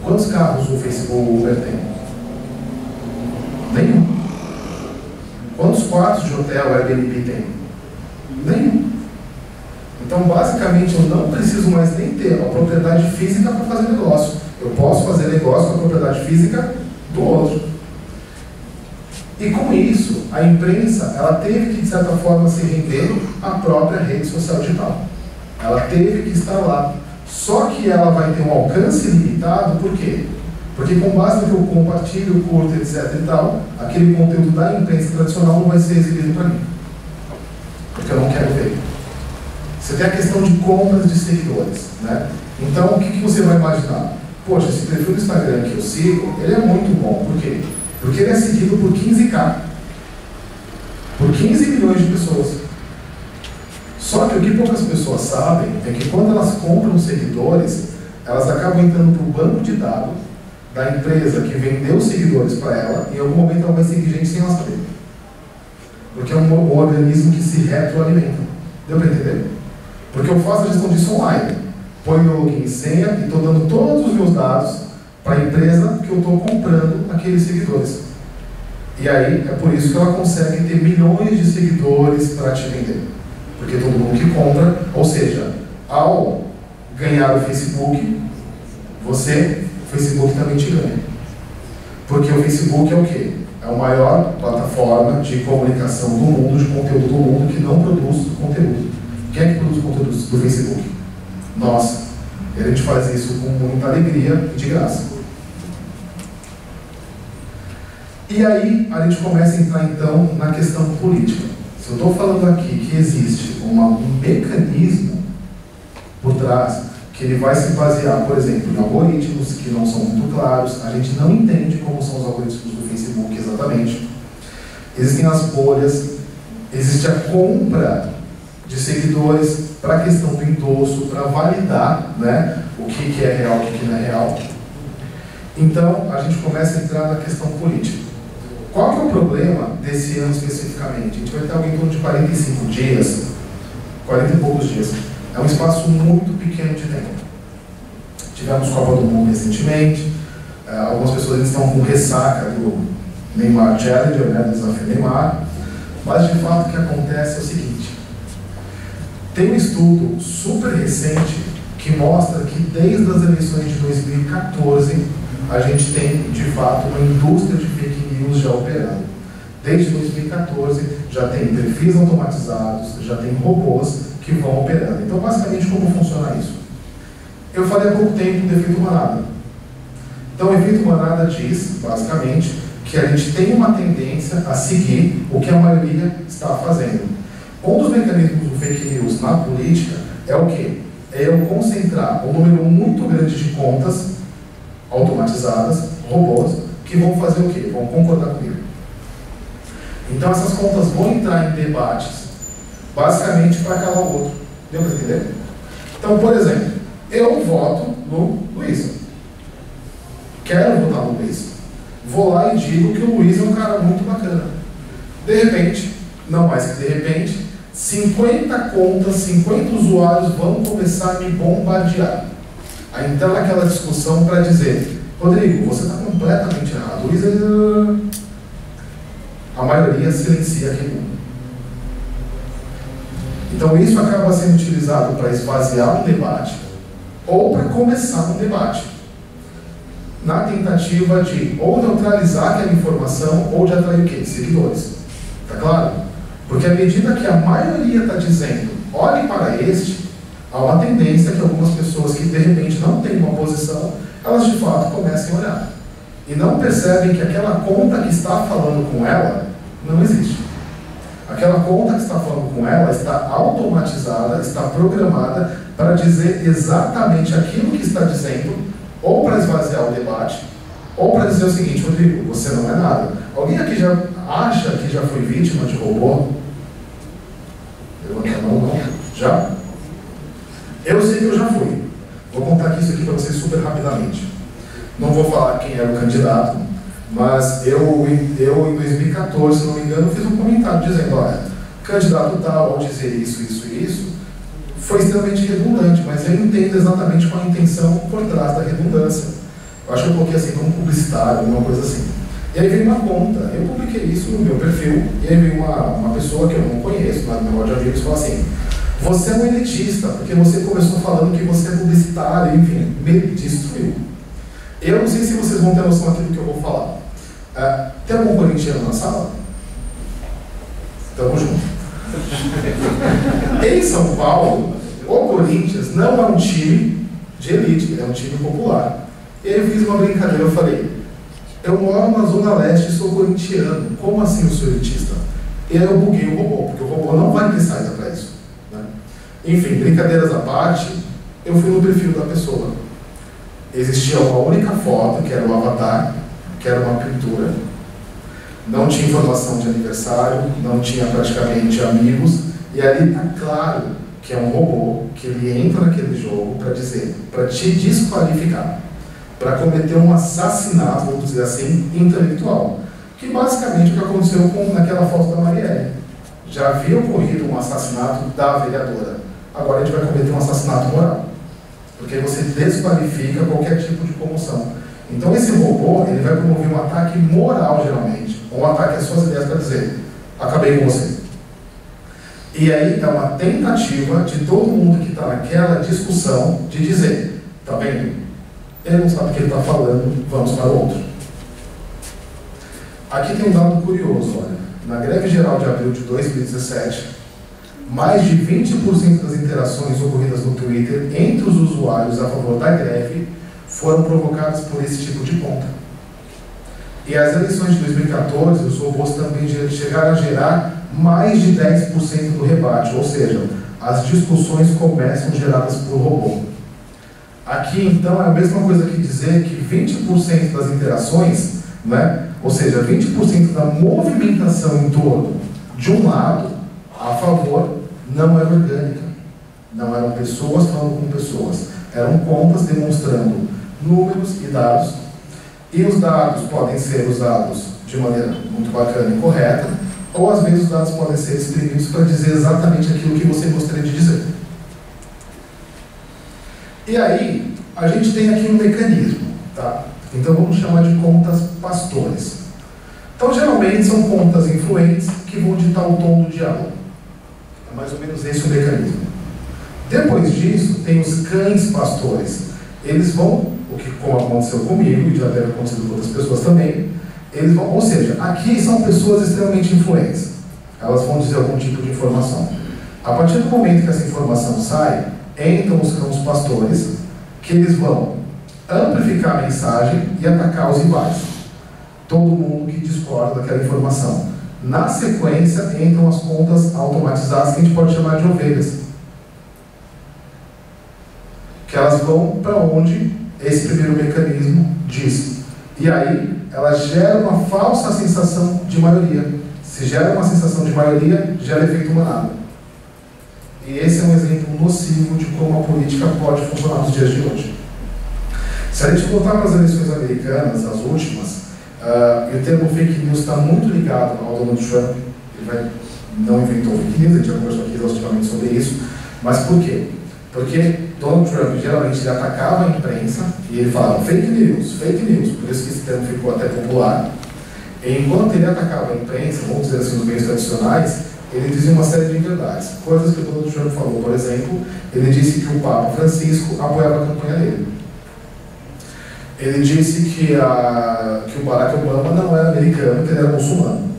Quantos carros o Facebook o Uber tem? Nenhum. Quantos quartos de hotel o Airbnb tem? Nenhum. Então, basicamente, eu não preciso mais nem ter a propriedade física para fazer negócio. Eu posso fazer negócio com a propriedade física do outro. E com isso, a imprensa, ela teve que, de certa forma, se render à própria rede social digital. Ela teve que estar lá. Só que ela vai ter um alcance limitado, por quê? Porque com base no que eu compartilho, curto, etc e tal, aquele conteúdo da imprensa tradicional não vai ser exibido para mim. Porque eu não quero ver. Você tem a questão de compras de seguidores, né? Então, o que você vai imaginar? Poxa, esse perfil do Instagram que eu sigo, ele é muito bom. Por quê? Porque ele é seguido por 15K. Por 15 milhões de pessoas. Só que o que poucas pessoas sabem é que quando elas compram seguidores, elas acabam entrando para o banco de dados da empresa que vendeu seguidores para ela, e em algum momento ela vai seguir gente sem ela saber. Porque é um organismo que se retroalimenta. Deu para entender? Porque eu faço a gestão disso online. Põe meu login e senha e estou dando todos os meus dados para a empresa que eu estou comprando aqueles seguidores. E aí é por isso que ela consegue ter milhões de seguidores para te vender. Porque todo mundo que compra, ou seja, ao ganhar o Facebook, o Facebook também te ganha. Porque o Facebook é o quê? É a maior plataforma de comunicação do mundo, de conteúdo do mundo, que não produz conteúdo. Quem é que produz conteúdo do Facebook? Nós. E a gente faz isso com muita alegria e de graça. E aí a gente começa a entrar então na questão política. Se eu estou falando aqui que existe um mecanismo por trás, que ele vai se basear, por exemplo, em algoritmos que não são muito claros, a gente não entende como são os algoritmos do Facebook exatamente. Existem as bolhas, existe a compra de seguidores para a questão do endosso, para validar, né, o que é real e o que não é real. Então, a gente começa a entrar na questão política. Qual que é o problema desse ano especificamente? A gente vai ter alguém em torno de 45 dias, 40 e poucos dias. É um espaço muito pequeno de tempo. Tivemos Copa do Mundo recentemente, algumas pessoas estão com ressaca do Neymar Challenger, né, do desafio Neymar, mas de fato o que acontece é o seguinte: tem um estudo super recente que mostra que desde as eleições de 2014 a gente tem de fato uma indústria de fake news já operando. Desde 2014 já tem perfis automatizados, já tem robôs que vão operando. Então, basicamente, como funciona isso? Eu falei há pouco tempo do efeito manada. Então, o efeito manada diz, basicamente, que a gente tem uma tendência a seguir o que a maioria está fazendo. Um dos mecanismos do fake news na política é o quê? É eu concentrar um número muito grande de contas automatizadas, robôs, que vão fazer o quê? Vão concordar comigo. Então, essas contas vão entrar em debates basicamente para calar o outro. Deu para entender? Então, por exemplo, eu voto no Luiz. Quero votar no Luiz. Vou lá e digo que o Luiz é um cara muito bacana. De repente, não mais que de repente, 50 contas, 50 usuários vão começar a me bombardear. Aí então naquela discussão para dizer: Rodrigo, você está completamente errado. O Luiz, a maioria silencia aquele mundo. Então isso acaba sendo utilizado para esvaziar um debate ou para começar um debate, na tentativa de ou neutralizar aquela informação ou de atrair o quê? Seguidores. Tá claro? Porque à medida que a maioria está dizendo, olhe para este, há uma tendência que algumas pessoas que de repente não têm uma posição, elas de fato comecem a olhar. E não percebem que aquela conta que está falando com ela não existe. Aquela conta que está falando com ela está automatizada, está programada para dizer exatamente aquilo que está dizendo, ou para esvaziar o debate, ou para dizer o seguinte: Rodrigo, você não é nada. Alguém aqui já acha que já foi vítima de robô? Levanta a mão, não? Já? Eu sei que eu já fui. Vou contar aqui isso aqui para vocês super rapidamente. Não vou falar quem era o candidato, mas eu em 2014, se não me engano, fiz um comentário dizendo: olha, candidato tal, ao dizer isso, isso e isso, foi extremamente redundante, mas eu entendo exatamente qual a intenção por trás da redundância. Eu acho que eu coloquei assim como publicitário, alguma coisa assim. E aí veio uma conta, eu publiquei isso no meu perfil, e aí veio uma pessoa que eu não conheço, lá no meu de amigos, falou assim: você é um elitista, porque você começou falando que você é publicitário, enfim, me destruiu. Eu não sei se vocês vão ter noção daquilo que eu vou falar. Tem algum corintiano na sala? Tamo junto. Em São Paulo, o Corinthians não é um time de elite, é um time popular. E aí eu fiz uma brincadeira, eu falei, eu moro na Zona Leste e sou corintiano, como assim eu sou elitista? E aí eu buguei o robô, porque o robô não vai ter saída para isso, né? Enfim, brincadeiras à parte, eu fui no perfil da pessoa. Existia uma única foto, que era o avatar, que era uma pintura. Não tinha informação de aniversário, não tinha praticamente amigos, e ali está claro que é um robô, que ele entra naquele jogo para dizer, para te desqualificar, para cometer um assassinato, vamos dizer assim, intelectual. Que basicamente é o que aconteceu naquela foto da Marielle. Já havia ocorrido um assassinato da vereadora, agora a gente vai cometer um assassinato moral, porque você desqualifica qualquer tipo de comoção. Então esse robô, ele vai promover um ataque moral, geralmente, ou um ataque às suas ideias para dizer, acabei com você. E aí é uma tentativa de todo mundo que está naquela discussão de dizer, tá vendo? Ele não sabe o que ele está falando, vamos para o outro. Aqui tem um dado curioso, olha. Na greve geral de abril de 2017, mais de 20% das interações ocorridas no Twitter entre os usuários a favor da greve foram provocadas por esse tipo de ponta. E as eleições de 2014, os robôs também chegaram a gerar mais de 10% do rebate, ou seja, as discussões começam geradas por robô. Aqui, então, é a mesma coisa que dizer que 20% das interações, né, ou seja, 20% da movimentação em torno de um lado, a favor, não era orgânica. Não eram pessoas falando com pessoas. Eram contas demonstrando números e dados. E os dados podem ser usados de maneira muito bacana e correta, ou às vezes os dados podem ser exprimidos para dizer exatamente aquilo que você gostaria de dizer. E aí, a gente tem aqui um mecanismo, tá? Então vamos chamar de contas pastores. Então geralmente são contas influentes que vão ditar o tom do diálogo. É mais ou menos esse o mecanismo. Depois disso, tem os cães pastores. Eles vão, o que como aconteceu comigo, e já deve acontecer com outras pessoas também, eles vão, ou seja, aqui são pessoas extremamente influentes. Elas vão dizer algum tipo de informação. A partir do momento que essa informação sai, entram os cães pastores, que eles vão amplificar a mensagem e atacar os rivais. Todo mundo que discorda daquela informação. Na sequência, entram as contas automatizadas, que a gente pode chamar de ovelhas. Que elas vão para onde esse primeiro mecanismo diz. E aí, ela gera uma falsa sensação de maioria. Se gera uma sensação de maioria, gera efeito manada. E esse é um exemplo nocivo de como a política pode funcionar nos dias de hoje. Se a gente voltar para as eleições americanas, as últimas, e o termo fake news está muito ligado ao Donald Trump. Ele não inventou fake news, a gente já conversou aqui exaustivamente sobre isso. Mas por quê? Porque Donald Trump geralmente ele atacava a imprensa e ele falava fake news, por isso que esse termo ficou até popular. E enquanto ele atacava a imprensa, vamos dizer assim, os meios tradicionais, ele dizia uma série de inverdades. Coisas que o Donald Trump falou, por exemplo, ele disse que o Papa Francisco apoiava a campanha dele. Ele disse que o Barack Obama não era americano, que ele era muçulmano.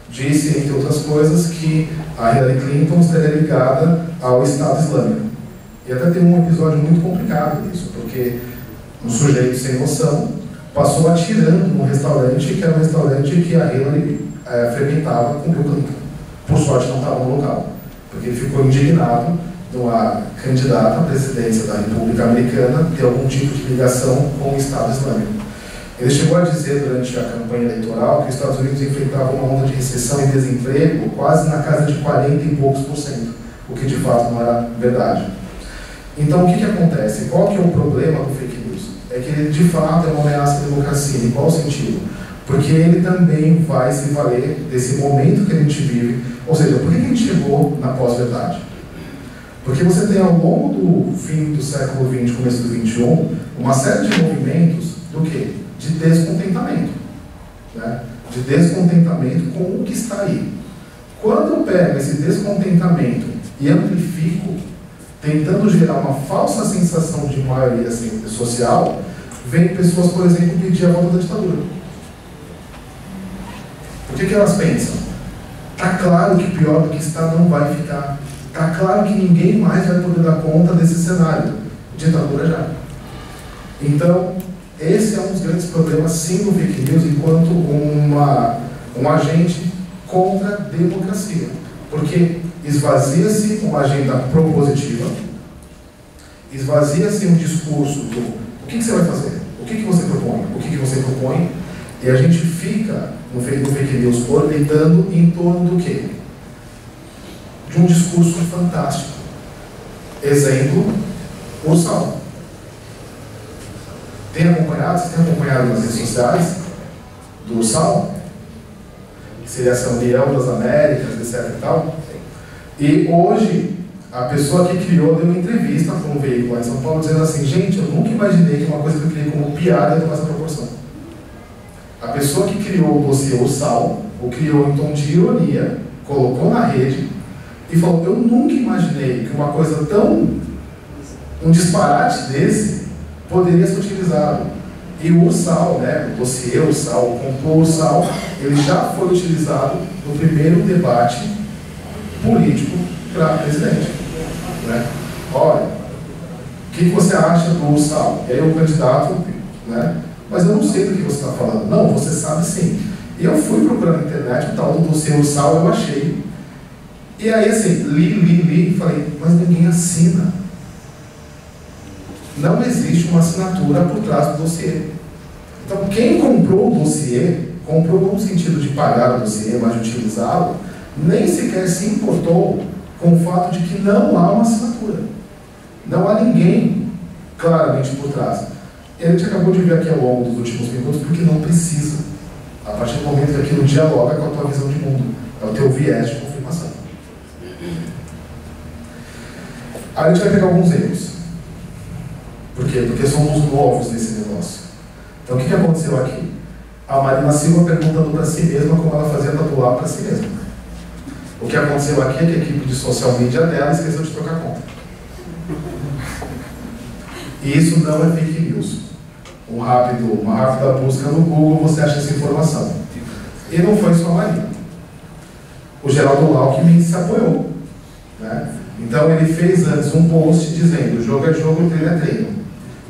Disse, entre outras coisas, que a Hillary Clinton estaria ligada ao Estado Islâmico. E até tem um episódio muito complicado nisso, porque um sujeito sem noção passou atirando num restaurante, que era um restaurante que a Hillary frequentava com o Bill Clinton. Por sorte não estava no local, porque ele ficou indignado de uma candidata à presidência da República Americana ter algum tipo de ligação com o Estado Islâmico. Ele chegou a dizer durante a campanha eleitoral que os Estados Unidos enfrentavam uma onda de recessão e desemprego quase na casa de 40 e poucos %, o que de fato não era verdade. Então o que acontece? Qual que é o problema do fake news? É que ele de fato é uma ameaça à democracia. Em qual sentido? Porque ele também vai se valer desse momento que a gente vive. Ou seja, por que a gente chegou na pós-verdade? Porque você tem ao longo do fim do século XX, começo do XXI, uma série de movimentos do quê? De descontentamento. Né? De descontentamento com o que está aí. Quando eu pego esse descontentamento e amplifico, tentando gerar uma falsa sensação de maioria social, vem pessoas, por exemplo, pedir a volta da ditadura. que elas pensam? Está claro que pior do que está não vai ficar. Está claro que ninguém mais vai poder dar conta desse cenário. Ditadura já. Então, esse é um dos grandes problemas, sim, do fake news, enquanto um agente contra a democracia. Porque esvazia-se uma agenda propositiva, esvazia-se um discurso do o que você vai fazer, o que você propõe, o que você propõe, e a gente fica no fake news orbitando em torno do quê? De um discurso fantástico. Exemplo, o Ursal. Vocês têm acompanhado nas redes sociais do Ursal? Que seria essa União das Américas, etc e tal. E hoje, a pessoa que criou deu uma entrevista para um veículo lá em São Paulo dizendo assim: gente, eu nunca imaginei que uma coisa que eu criei como piada ia tomar essa proporção. A pessoa que criou o dossiê Ursal, o criou em tom de ironia, colocou na rede e falou: eu nunca imaginei que uma coisa um disparate desse poderia ser utilizado. E o Ursal, né, o dossiê Ursal, o complô Ursal, ele já foi utilizado no primeiro debate político para presidente. Né? Olha, o que você acha do Ursal? E aí o candidato, né? Mas eu não sei do que você está falando. Não, você sabe sim. E eu fui procurar na internet o tal do dossiê Ursal, eu achei. E aí assim, li e falei: mas ninguém assina. Não existe uma assinatura por trás do dossiê. Então, quem comprou o dossiê, comprou não no sentido de pagar o dossiê, mas de utilizá-lo, nem sequer se importou com o fato de que não há uma assinatura. Não há ninguém claramente por trás. E a gente acabou de ver aqui ao longo dos últimos minutos porque não precisa. A partir do momento que aquilo dialoga com a tua visão de mundo. É o teu viés de confirmação. Aí a gente vai pegar alguns erros. Por quê? Porque somos novos nesse negócio. Então o que aconteceu aqui? A Marina Silva perguntando para si mesma como ela fazia tatuar para si mesma. O que aconteceu aqui é que a equipe de social media dela esqueceu de trocar conta. E isso não é fake news. Uma rápida busca no Google, você acha essa informação. E não foi só a Marina. O Geraldo Alckmin se apoiou. Né? Então ele fez antes um post dizendo: jogo é jogo, treino é treino.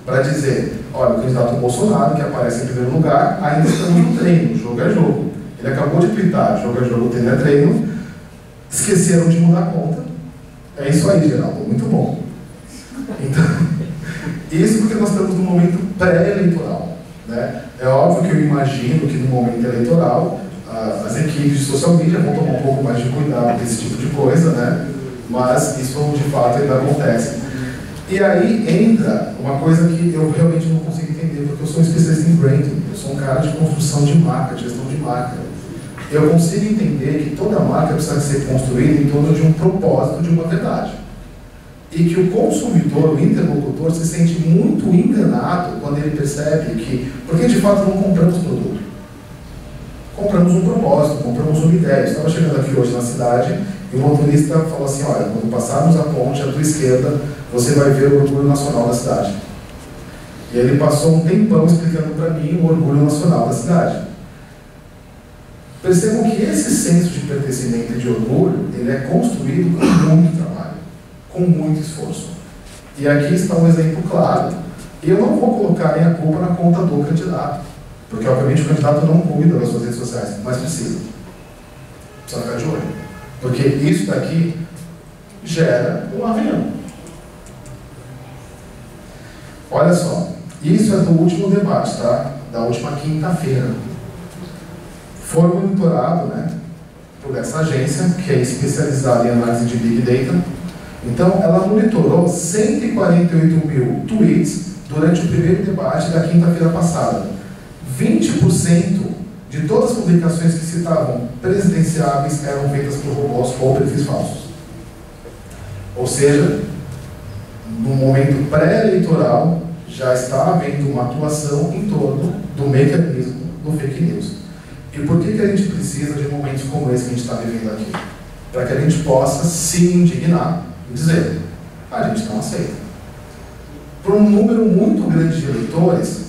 Para dizer: olha, o candidato Bolsonaro, que aparece em primeiro lugar, ainda estamos no treino, jogo é jogo. Ele acabou de twittar: jogo é jogo, treino é treino. Esqueceram de mudar a conta. É isso aí, Geraldo, muito bom. Então, isso porque nós estamos num momento pré-eleitoral. Né? É óbvio que eu imagino que no momento eleitoral as equipes de social media vão tomar um pouco mais de cuidado com esse tipo de coisa, né? Mas isso de fato ainda acontece. E aí entra uma coisa que eu realmente não consigo entender, porque eu sou um especialista em branding, eu sou um cara de construção de marca, de gestão de marca. Eu consigo entender que toda marca precisa ser construída em torno de um propósito, de uma verdade. E que o consumidor, o interlocutor, se sente muito enganado quando ele percebe que... Porque de fato não compramos produto. Compramos um propósito, compramos uma ideia. Eu estava chegando aqui hoje na cidade e o motorista falou assim: olha, quando passarmos a ponte à tua esquerda, você vai ver o orgulho nacional da cidade. E ele passou um tempão explicando para mim o orgulho nacional da cidade. Percebam que esse senso de pertencimento e de orgulho, ele é construído com muito trabalho, com muito esforço. E aqui está um exemplo claro. E eu não vou colocar nem a culpa na conta do candidato, porque obviamente o candidato não cuida das suas redes sociais, mas precisa. Precisa ficar de olho. Porque isso daqui gera um arranhão. Olha só, isso é do último debate, tá? Da última quinta-feira. Foi monitorado, né, por essa agência, que é especializada em análise de Big Data. Então, ela monitorou 148 mil tweets durante o primeiro debate da quinta-feira passada. 20% de todas as publicações que citavam presidenciáveis eram feitas por robôs ou perfis falsos. Ou seja, no momento pré-eleitoral, já está havendo uma atuação em torno do mecanismo do fake news. E por que a gente precisa de momentos como esse que a gente está vivendo aqui? Para que a gente possa se indignar e dizer: a gente não aceita. Por um número muito grande de eleitores,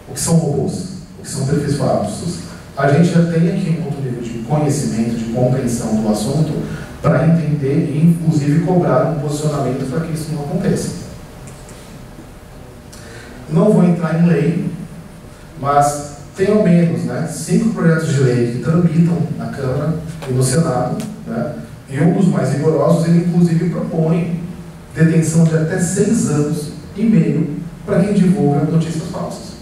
o que são robôs? O que são perfis falsos? a gente já tem aqui um outro nível de conhecimento, de compreensão do assunto, para entender e, inclusive, cobrar um posicionamento para que isso não aconteça. Não vou entrar em lei, mas tem ao menos 5 projetos de lei que tramitam na Câmara e no Senado, e um dos mais rigorosos, ele inclusive propõe detenção de até 6 anos e meio para quem divulga notícias falsas.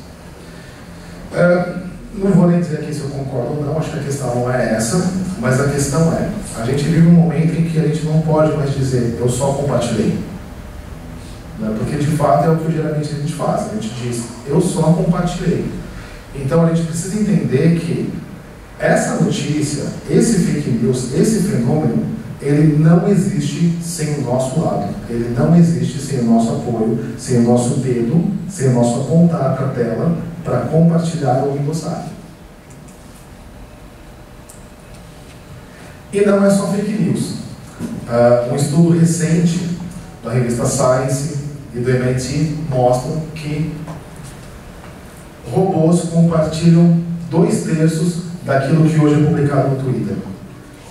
Não vou nem dizer aqui se eu concordo ou não, acho que a questão não é essa, mas a questão é, a gente vive um momento em que a gente não pode mais dizer, eu só compartilhei. Porque de fato é o que geralmente a gente faz, a gente diz, eu só compartilhei. Então a gente precisa entender que essa notícia, esse fake news, esse fenômeno, ele não existe sem o nosso lado, ele não existe sem o nosso apoio, sem o nosso dedo, sem o nosso apontar para a tela, para compartilhar ou endossar. E não é só fake news. Um estudo recente da revista Science e do MIT mostram que robôs compartilham 2/3 daquilo que hoje é publicado no Twitter.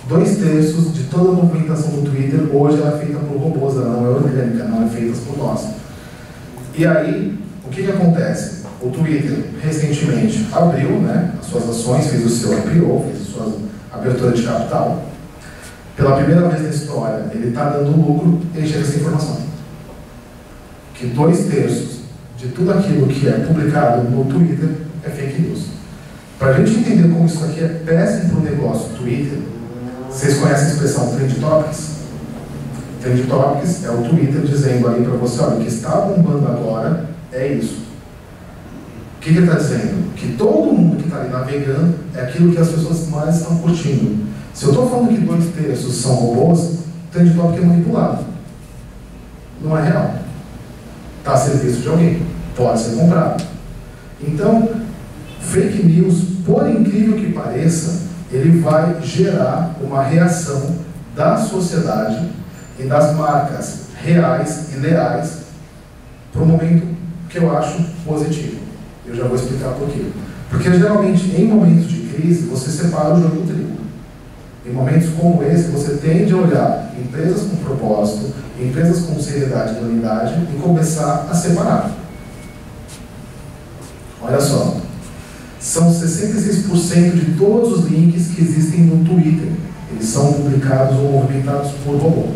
2/3 de toda a movimentação do Twitter hoje ela é feita por robôs, ela não é orgânica, não é feita por nós. E aí, o que acontece? O Twitter recentemente abriu as suas ações, fez o seu IPO, fez a sua abertura de capital. Pela primeira vez na história, ele está dando lucro, ele chega essa informação. Que 2/3 de tudo aquilo que é publicado no Twitter é fake news. Para a gente entender como isso aqui é péssimo para o negócio Twitter, vocês conhecem a expressão Trend Topics? Trend Topics é o Twitter dizendo ali para você, olha, o que está bombando agora é isso. O que ele está dizendo? Que todo mundo que está ali navegando é aquilo que as pessoas mais estão curtindo. Se eu estou falando que 2/3 são robôs, o Trend Topic é manipulado. Não é real. Está a serviço de alguém. Pode ser comprado. Então, fake news, por incrível que pareça, ele vai gerar uma reação da sociedade e das marcas reais e leais para um momento que eu acho positivo. Eu já vou explicar por quê. Porque geralmente, em momentos de crise, você separa o joio do trigo. Em momentos como esse, você tende a olhar empresas com propósito, empresas com seriedade e unidade e começar a separar. Olha só. São 66% de todos os links que existem no Twitter. Eles são publicados ou movimentados por robô.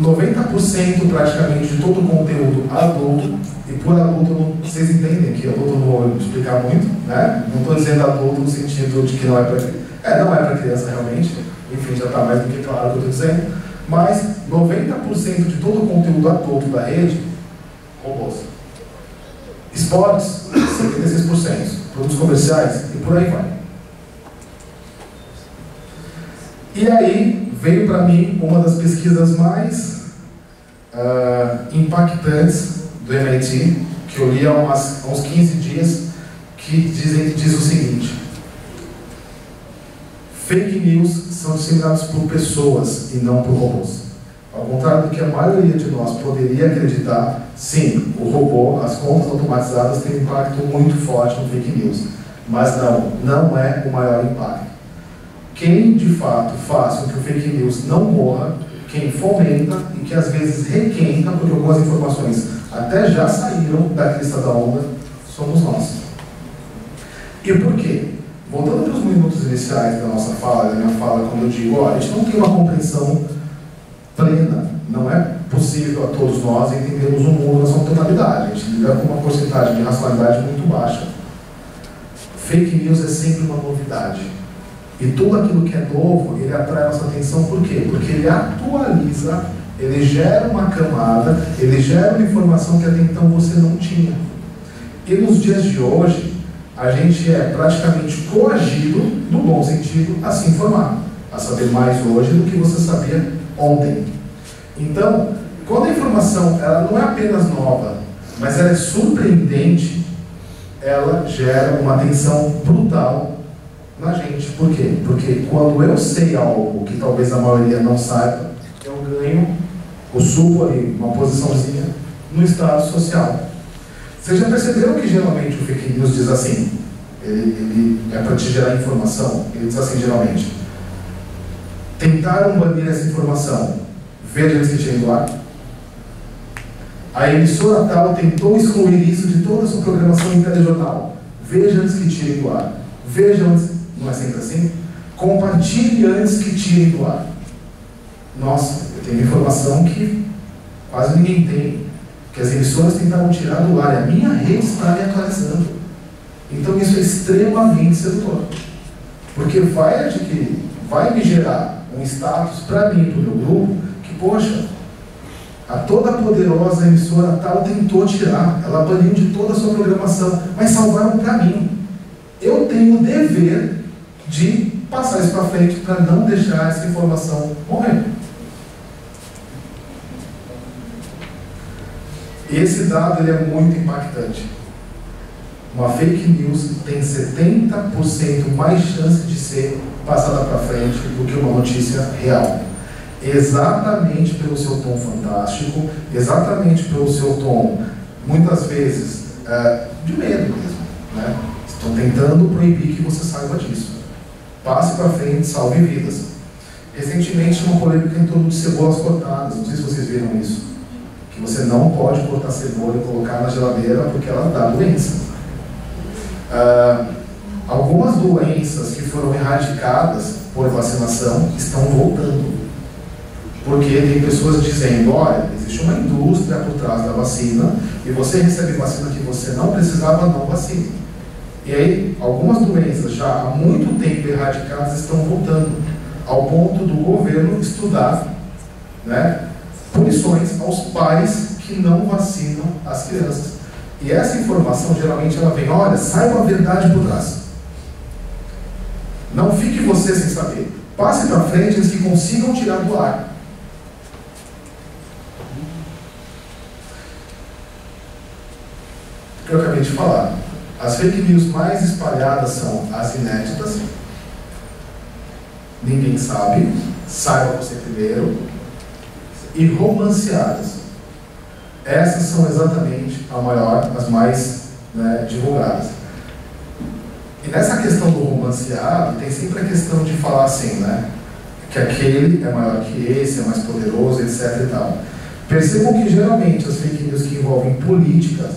90% praticamente de todo o conteúdo adulto, e por adulto, vocês entendem que adulto não vou explicar muito, Não estou dizendo adulto no sentido de que não é para criança. Não é para criança realmente, enfim, já está mais do que claro o que eu estou dizendo, mas 90% de todo o conteúdo adulto da rede, robôs. Esportes, 56%, produtos comerciais e por aí vai. E aí veio para mim uma das pesquisas mais impactantes do MIT, que eu li há uns 15 dias, que diz o seguinte: fake news são disseminados por pessoas e não por robôs. Ao contrário do que a maioria de nós poderia acreditar, sim, o robô, as contas automatizadas têm um impacto muito forte no fake news. Mas não é o maior impacto. Quem, de fato, faz com que o fake news não morra, quem fomenta e que às vezes requenta, porque algumas informações até já saíram da crista da onda, somos nós. E por quê? Voltando para os minutos iniciais da nossa fala, da minha fala, quando eu digo, a gente não tem uma compreensão plena, não é possível a todos nós entendermos o mundo na sua totalidade. A gente lida com uma porcentagem de racionalidade muito baixa. Fake news é sempre uma novidade. E tudo aquilo que é novo, ele atrai a nossa atenção. Por quê? Porque ele atualiza, ele gera uma camada, ele gera uma informação que até então você não tinha. E nos dias de hoje, a gente é praticamente coagido, no bom sentido, a se informar, a saber mais hoje do que você sabia ontem. Então, quando a informação ela não é apenas nova, mas ela é surpreendente, ela gera uma atenção brutal na gente. Por quê? Porque quando eu sei algo que talvez a maioria não saiba, eu ganho, eu subo ali uma posiçãozinha no status social. Vocês já perceberam que geralmente o fake news diz assim, ele é para te gerar informação. Ele diz assim, geralmente: tentaram banir essa informação, veja antes que tirem do ar. A emissora tal tentou excluir isso de toda a sua programação em telejornal, veja antes que tirem do ar. Veja antes, não é sempre assim? Compartilhe antes que tirem do ar. Nossa, eu tenho informação que quase ninguém tem, que as emissoras tentaram tirar do ar, e a minha rede está me atualizando. Então isso é extremamente sedutor, porque vai me gerar um status para mim, para o meu grupo, que, poxa, a toda poderosa emissora tal tentou tirar, ela baniu de toda a sua programação, mas salvaram para mim. Eu tenho o dever de passar isso para frente para não deixar essa informação morrer. Esse dado ele é muito impactante. Uma fake news tem 70% mais chance de ser passada para frente do que uma notícia real. Exatamente pelo seu tom fantástico, exatamente pelo seu tom, muitas vezes, de medo mesmo, né? Estão tentando proibir que você saiba disso. Passe para frente, salve vidas. Recentemente, uma polêmica em torno de cebolas cortadas, não sei se vocês viram isso, que você não pode cortar cebola e colocar na geladeira porque ela dá doença. Algumas doenças que foram erradicadas por vacinação estão voltando. Porque tem pessoas dizendo, olha, existe uma indústria por trás da vacina e você recebe vacina que você não precisava, não vacine. E aí, algumas doenças já há muito tempo erradicadas estão voltando, ao ponto do governo estudar, né, punições aos pais que não vacinam as crianças. E essa informação, geralmente, ela vem, olha, saiba a verdade por trás. Não fique você sem saber. Passe para frente antes que consigam tirar do ar. O que eu acabei de falar. As fake news mais espalhadas são as inéditas. Ninguém sabe. Saiba você primeiro. E romanceadas. Essas são exatamente as mais, né, divulgadas. E nessa questão do romanceado, tem sempre a questão de falar assim, né? Que aquele é maior que esse, é mais poderoso, etc. e tal. Percebam que geralmente as fake news que envolvem políticas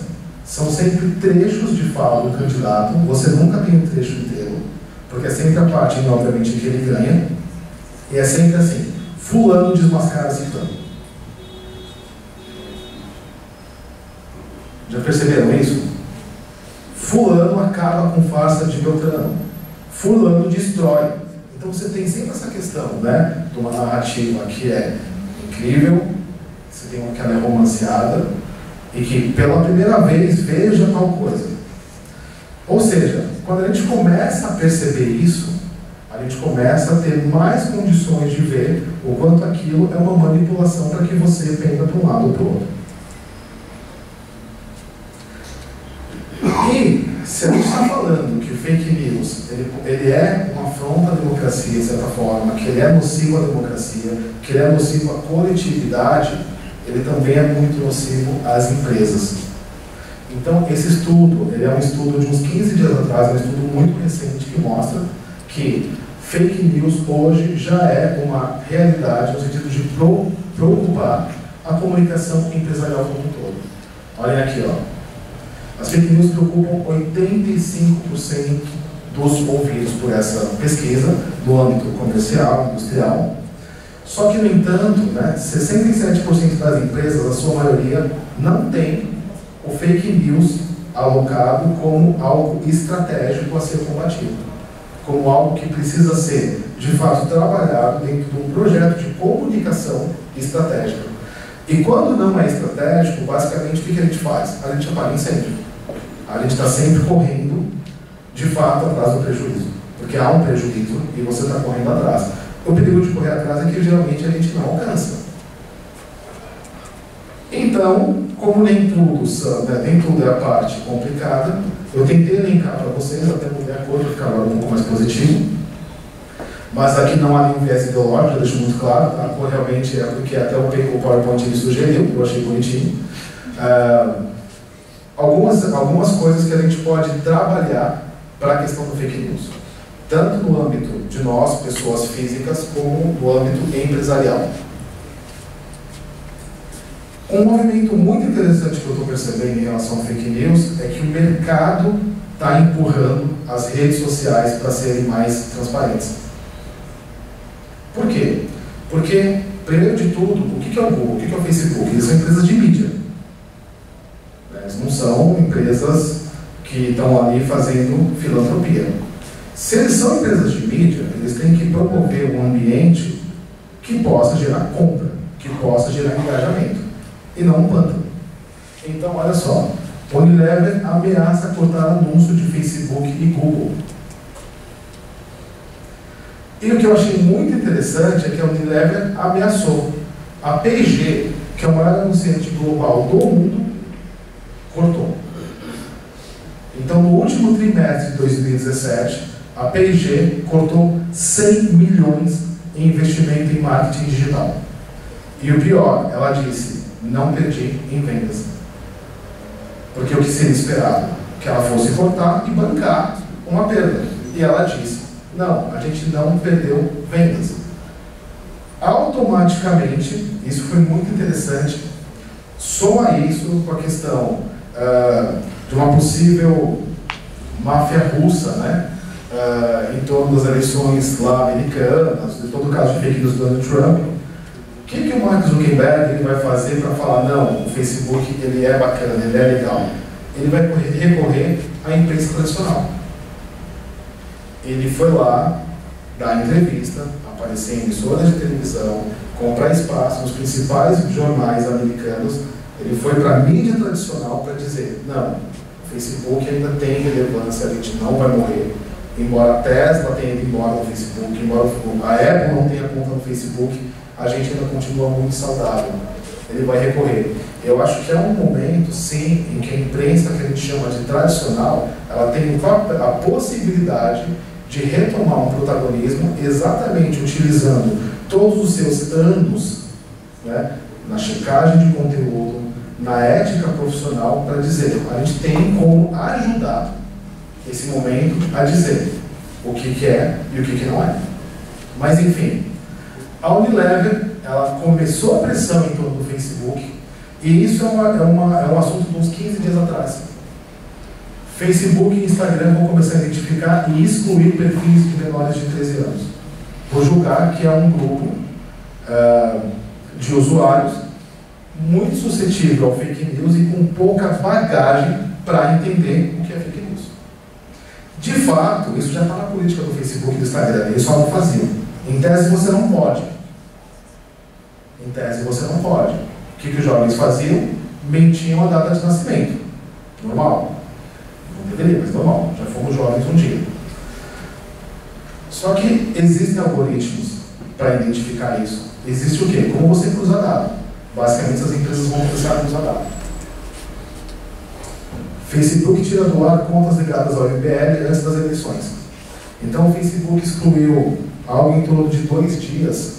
são sempre trechos de fala do candidato, você nunca tem um trecho inteiro, porque é sempre a parte, obviamente, que ele ganha, e é sempre assim, fulano desmascara ciclano. Já perceberam isso? Fulano acaba com farsa de Beltrano. Fulano destrói. Então você tem sempre essa questão, né, de uma narrativa que é incrível, você tem uma que ela é romanceada, e que pela primeira vez veja tal coisa. Ou seja, quando a gente começa a perceber isso, a gente começa a ter mais condições de ver o quanto aquilo é uma manipulação para que você penda para um lado ou para o outro. E se a gente está falando que o fake news ele é uma afronta à democracia, de certa forma, que ele é nocivo à democracia, que ele é nocivo à coletividade, ele também é muito nocivo às empresas. Então, esse estudo, ele é um estudo de uns 15 dias atrás, é um estudo muito recente que mostra que fake news hoje já é uma realidade no sentido de preocupar a comunicação empresarial como um todo. Olhem aqui, ó. As fake news preocupam 85% dos ouvidos por essa pesquisa do âmbito comercial, industrial. Só que, no entanto, né, 67% das empresas, a sua maioria, não tem o fake news alocado como algo estratégico a ser combatido, como algo que precisa ser, de fato, trabalhado dentro de um projeto de comunicação estratégica. E quando não é estratégico, basicamente, o que a gente faz? A gente apaga incêndio. A gente está sempre correndo, de fato, atrás do prejuízo. Porque há um prejuízo e você está correndo atrás. O perigo de correr atrás é que geralmente a gente não alcança. Então, como nem tudo é a parte complicada, eu tentei elencar para vocês, até mudei a cor para ficar um pouco mais positivo. Mas aqui não há nenhum viés ideológico, eu deixo muito claro. A cor realmente é porque até o PowerPoint ele sugeriu, eu achei bonitinho. Algumas coisas que a gente pode trabalhar para a questão do fake news, tanto no âmbito de nós, pessoas físicas, como no âmbito empresarial. Um movimento muito interessante que eu estou percebendo em relação ao fake news é que o mercado está empurrando as redes sociais para serem mais transparentes. Por quê? Porque, primeiro de tudo, o que é o Google? O que é o Facebook? Eles são empresas de mídia. Eles não são empresas que estão ali fazendo filantropia. Se eles são empresas de mídia, eles têm que promover um ambiente que possa gerar compra, que possa gerar engajamento, e não um pântano. Então, olha só, Unilever ameaça cortar anúncio de Facebook e Google. E o que eu achei muito interessante é que a Unilever ameaçou. A P&G, que é o maior anunciante global do mundo, cortou. Então, no último trimestre de 2017, a P&G cortou 100 milhões em investimento em marketing digital. E o pior, ela disse, não perdi em vendas. Porque o que seria esperado? Que ela fosse cortar e bancar uma perda. E ela disse, não, a gente não perdeu vendas. Automaticamente, isso foi muito interessante, soma isso com a questão de uma possível máfia russa, né? Em torno das eleições lá americanas, de todo o caso de fake news do Donald Trump. O que o Mark Zuckerberg ele vai fazer para falar, não, o Facebook ele é bacana, ele é legal? Ele vai recorrer à imprensa tradicional. Ele foi lá, dar entrevista, aparecer em emissoras de televisão, comprar espaço nos principais jornais americanos. Ele foi para a mídia tradicional para dizer, não, o Facebook ainda tem relevância, a gente não vai morrer. Embora a Tesla tenha ido embora no Facebook, embora a Apple não tenha conta no Facebook, a gente ainda continua muito saudável. Ele vai recorrer. Eu acho que é um momento, sim, em que a imprensa que a gente chama de tradicional, ela tem a possibilidade de retomar um protagonismo exatamente utilizando todos os seus anos, né, na checagem de conteúdo, na ética profissional, para dizer, a gente tem como ajudar esse momento a dizer o que é e o que não é. Mas, enfim, a Unilever, ela começou a pressão em torno do Facebook, e isso é um assunto de uns 15 dias atrás. Facebook e Instagram vão começar a identificar e excluir perfis de menores de 13 anos, por julgar que é um grupo de usuários muito suscetível ao fake news e com pouca bagagem para entender o que é fake news. De fato, isso já está na política do Facebook e do Instagram, eles só não faziam. Em tese você não pode. Em tese você não pode. O que os jovens faziam? Mentiam a data de nascimento. Normal. Não deveria, mas normal. Já fomos jovens um dia. Só que existem algoritmos para identificar isso. Existe o quê? Como você cruza dado. Basicamente as empresas vão começar a cruzar dado. Facebook tira do ar contas ligadas ao MBL antes das eleições. Então o Facebook excluiu algo em torno de 2 dias.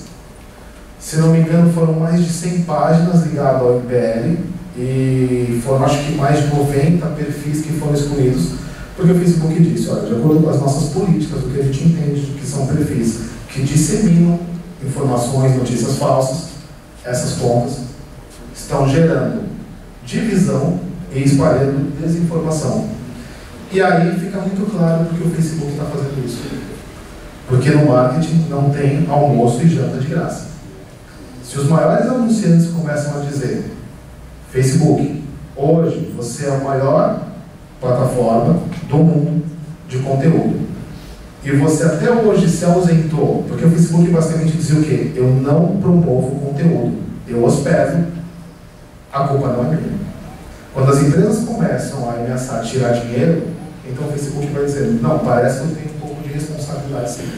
Se não me engano, foram mais de 100 páginas ligadas ao MBL e foram, acho que, mais de 90 perfis que foram excluídos, porque o Facebook disse, olha, de acordo com as nossas políticas, o que a gente entende que são perfis que disseminam informações, notícias falsas, essas contas estão gerando divisão e espalhando desinformação. E aí fica muito claro porque o Facebook está fazendo isso. Porque no marketing não tem almoço e janta de graça. Se os maiores anunciantes começam a dizer, Facebook, hoje você é a maior plataforma do mundo de conteúdo, e você até hoje se ausentou, porque o Facebook basicamente dizia o quê? Eu não promovo conteúdo, eu hospedo, a culpa não é minha. Quando as empresas começam a ameaçar tirar dinheiro, então o Facebook vai dizer, não, parece que eu tenho um pouco de responsabilidade sim.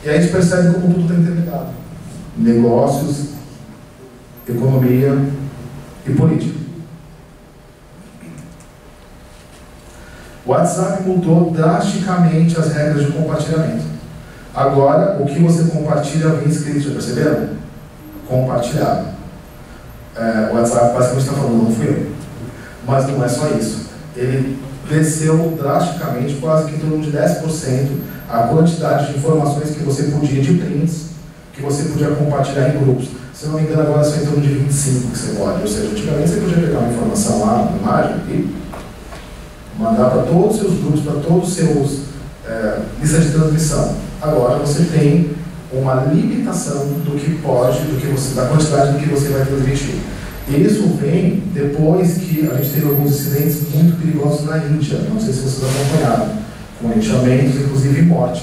E aí a gente percebe como tudo está interligado. Negócios, economia e política. O WhatsApp mudou drasticamente as regras de compartilhamento. Agora, o que você compartilha vem escrito, já perceberam? Compartilhado. O WhatsApp basicamente está falando, não fui eu. Mas não é só isso. Ele desceu drasticamente, quase que em torno de 10%, a quantidade de informações que você podia, de prints, que você podia compartilhar em grupos. Se não me engano, agora são em torno de 25 que você pode. Ou seja, antigamente você podia pegar uma informação lá, uma imagem, e mandar para todos os seus grupos, para todos os seus listas de transmissão. Agora você tem uma limitação do que pode, da quantidade do que você vai transmitir. E isso vem depois que a gente teve alguns incidentes muito perigosos na Índia. Não sei se vocês acompanharam, com linchamento, inclusive morte.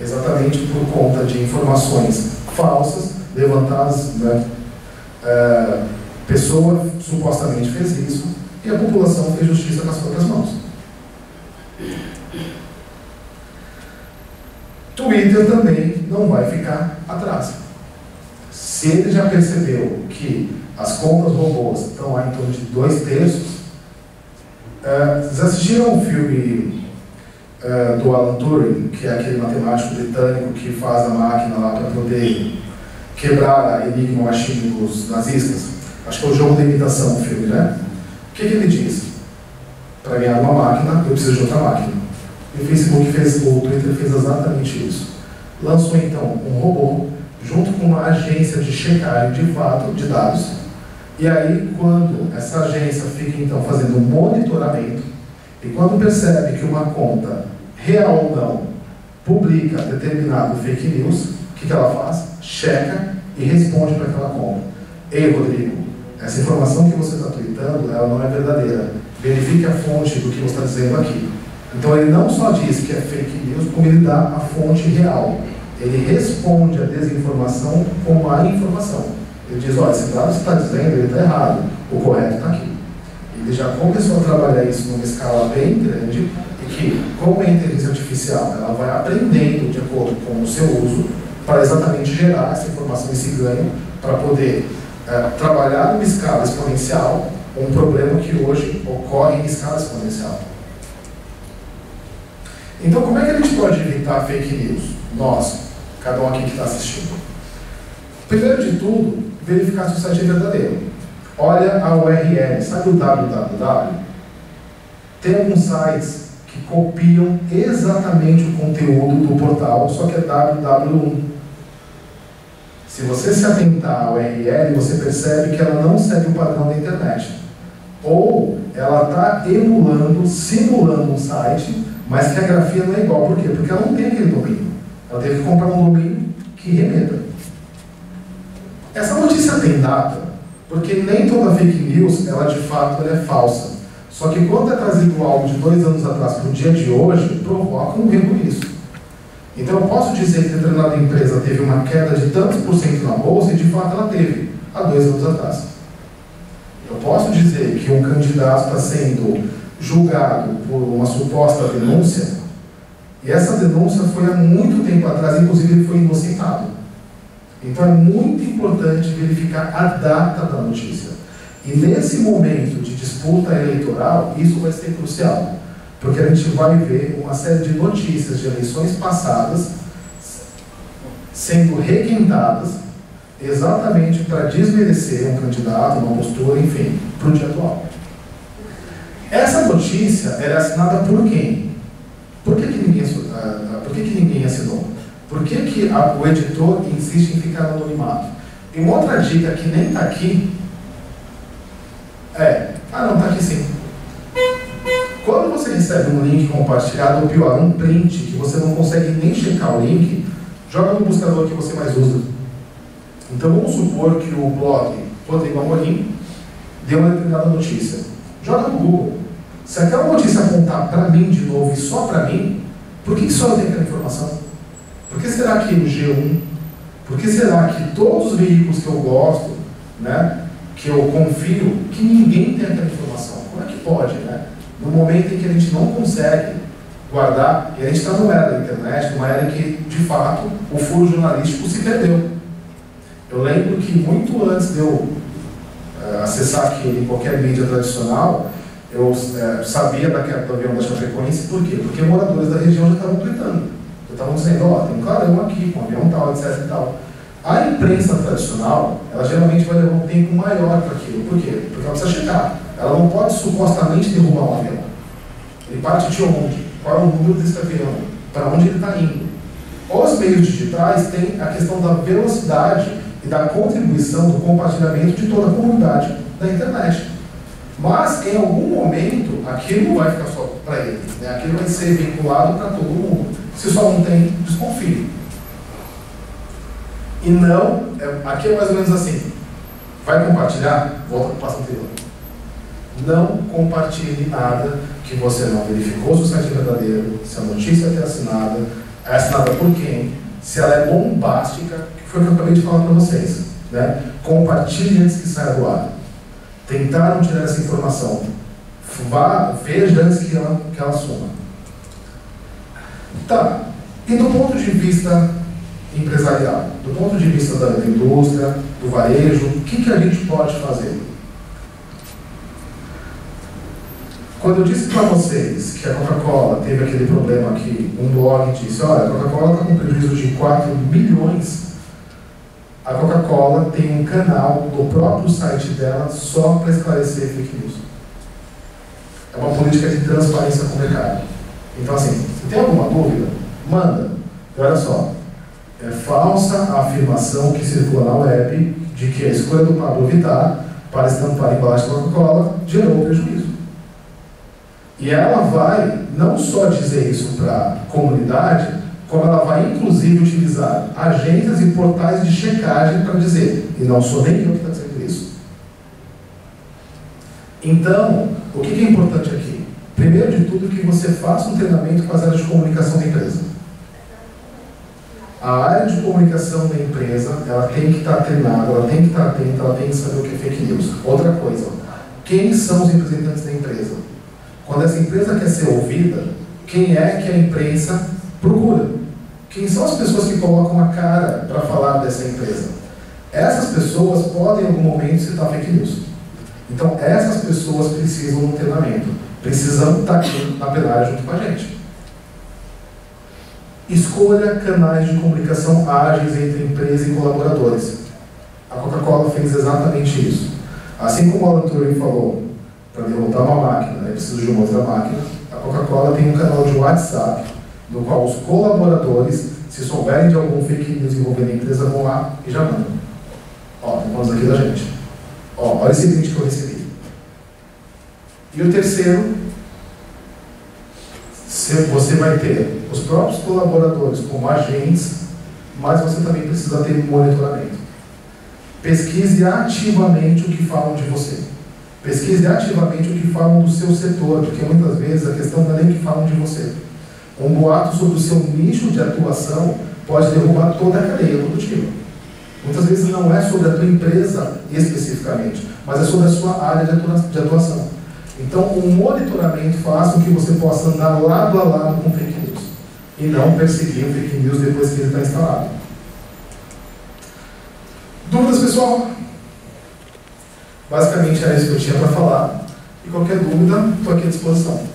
Exatamente por conta de informações falsas, levantadas, né? Pessoa supostamente fez isso, e a população fez justiça com as próprias mãos. Twitter também não vai ficar atrás. Se ele já percebeu que as contas robôs estão lá em torno de 2/3, vocês assistiram um filme do Alan Turing, que é aquele matemático britânico que faz a máquina lá para poder quebrar a Enigma Machine dos nazistas? Acho que é o jogo da imitação, o filme, né? O que ele diz? Para ganhar uma máquina, eu preciso de outra máquina. E o Facebook o Twitter fez exatamente isso. Lançou então um robô, junto com uma agência de checagem de fato de dados. E aí, quando essa agência fica então fazendo um monitoramento, e quando percebe que uma conta, real ou não, publica determinado fake news, o que ela faz? Checa e responde para aquela conta. Ei, Rodrigo, essa informação que você está tweetando, ela não é verdadeira. Verifique a fonte do que você está dizendo aqui. Então ele não só diz que é fake news, como ele dá a fonte real. Ele responde a desinformação com a informação. Ele diz, olha, esse dado que você está dizendo, ele está errado. O correto está aqui. Ele já começou a trabalhar isso numa escala bem grande, e que, como é inteligência artificial, ela vai aprendendo de acordo com o seu uso, para exatamente gerar essa informação, esse ganho, para poder trabalhar numa escala exponencial, um problema que hoje ocorre em escala exponencial. Então, como é que a gente pode evitar fake news? Nós, cada um aqui que está assistindo. Primeiro de tudo, verificar se o site é verdadeiro. Olha a URL, sabe o www? Tem alguns sites que copiam exatamente o conteúdo do portal, só que é www. Se você se atentar à URL, você percebe que ela não segue o padrão da internet. Ou ela está emulando, simulando um site, mas que a grafia não é igual. Por quê? Porque ela não tem aquele domínio. Ela teve que comprar um domínio que remeta. Essa notícia tem data, porque nem toda fake news, ela de fato ela é falsa. Só que quando é trazido algo de 2 anos atrás para o dia de hoje, provoca um erro nisso. Então eu posso dizer que determinada empresa teve uma queda de tantos % na bolsa, e de fato ela teve, há 2 anos atrás. Eu posso dizer que um candidato está sendo julgado por uma suposta denúncia, e essa denúncia foi há muito tempo atrás, inclusive ele foi inocentado. Então é muito importante verificar a data da notícia. E nesse momento de disputa eleitoral, isso vai ser crucial, porque a gente vai ver uma série de notícias de eleições passadas sendo requentadas exatamente para desmerecer um candidato, uma postura, enfim, para o dia atual. Essa notícia era assinada por quem? Por que ninguém assinou? Por que o editor insiste em ficar no anonimato? E uma outra dica que nem está aqui não, está aqui sim. Quando você recebe um link compartilhado, ou pior, um print, que você não consegue nem checar o link, joga no buscador que você mais usa. Então vamos supor que o blog Rodrigo Amorim deu uma determinada notícia. Joga no Google. Se aquela notícia apontar para mim de novo e só para mim, por que só eu tenho aquela informação? Por que será que o G1, por que será que todos os veículos que eu gosto, né, que eu confio, que ninguém tem aquela informação? Como é que pode, né? No momento em que a gente não consegue guardar, e a gente está numa era da internet, numa era em que, de fato, o furo jornalístico se perdeu. Eu lembro que muito antes de eu acessar aqui qualquer mídia tradicional, eu sabia da queda do avião da Chapecoense. Por quê? Porque moradores da região já estavam tweetando. Já estavam dizendo, ó, tem um clarão aqui, com um avião tal, etc e tal. A imprensa tradicional, ela geralmente vai levar um tempo maior para aquilo. Por quê? Porque ela precisa checar. Ela não pode supostamente derrubar um avião. Ele parte de onde? Qual é o número desse avião? Para onde ele está indo? Os meios digitais têm a questão da velocidade e da contribuição do compartilhamento de toda a comunidade da internet. Mas, em algum momento, aquilo não vai ficar só para ele, né? Aquilo vai ser vinculado para todo mundo. Se só não tem, desconfie. E não, aqui é mais ou menos assim, vai compartilhar? Volta para o passo anterior. Não compartilhe nada que você não verificou se o site é verdadeiro, se a notícia é assinada por quem, se ela é bombástica, que foi o que eu acabei de falar para vocês, né? Compartilhe antes que saia do ar. Tentaram tirar essa informação. Veja antes que ela suma. Tá. E do ponto de vista empresarial, do ponto de vista da indústria, do varejo, o que a gente pode fazer? Quando eu disse para vocês que a Coca-Cola teve aquele problema aqui, um blog disse, olha, a Coca-Cola está com prejuízo de 4 milhões, a Coca-Cola tem um canal do próprio site dela só para esclarecer fake news. É uma política de transparência com o mercado. Então, assim, se tem alguma dúvida, manda. E olha só, é falsa a afirmação que circula na web de que a escolha do Pablo Vittar para estampar a embalagem da Coca-Cola gerou prejuízo. E ela vai não só dizer isso para a comunidade, como ela vai inclusive utilizar agências e portais de checagem para dizer, e não sou nem eu que está dizendo isso. Então, o que é importante aqui? Primeiro de tudo, que você faça um treinamento com as áreas de comunicação da empresa. A área de comunicação da empresa, ela tem que estar treinada, ela tem que estar atenta, ela tem que saber o que é fake news. Outra coisa, quem são os representantes da empresa? Quando essa empresa quer ser ouvida, quem é que a imprensa procura? Quem são as pessoas que colocam a cara para falar dessa empresa? Essas pessoas podem, em algum momento, citar fake news. Então, essas pessoas precisam de um treinamento. Precisam estar aqui na plenária junto com a gente. Escolha canais de comunicação ágeis entre empresa e colaboradores. A Coca-Cola fez exatamente isso. Assim como o Alan Turing falou, para derrotar uma máquina, é preciso de uma outra máquina, a Coca-Cola tem um canal de WhatsApp, no qual os colaboradores, se souberem de algum fake news envolvendo a empresa, vão lá e já mandam. Ó, tem coisas aqui da gente. Ó, olha esse print que eu recebi. E o terceiro, você vai ter os próprios colaboradores como agentes, mas você também precisa ter monitoramento. Pesquise ativamente o que falam de você. Pesquise ativamente o que falam do seu setor, porque muitas vezes a questão não é nem o que falam de você. Um boato sobre o seu nicho de atuação pode derrubar toda a cadeia produtiva. Muitas vezes não é sobre a tua empresa especificamente, mas é sobre a sua área de atuação. Então, um monitoramento faz com que você possa andar lado a lado com fake news e não perseguir o fake news depois que ele está instalado. Dúvidas, pessoal? Basicamente era isso que eu tinha para falar. E qualquer dúvida, estou aqui à disposição.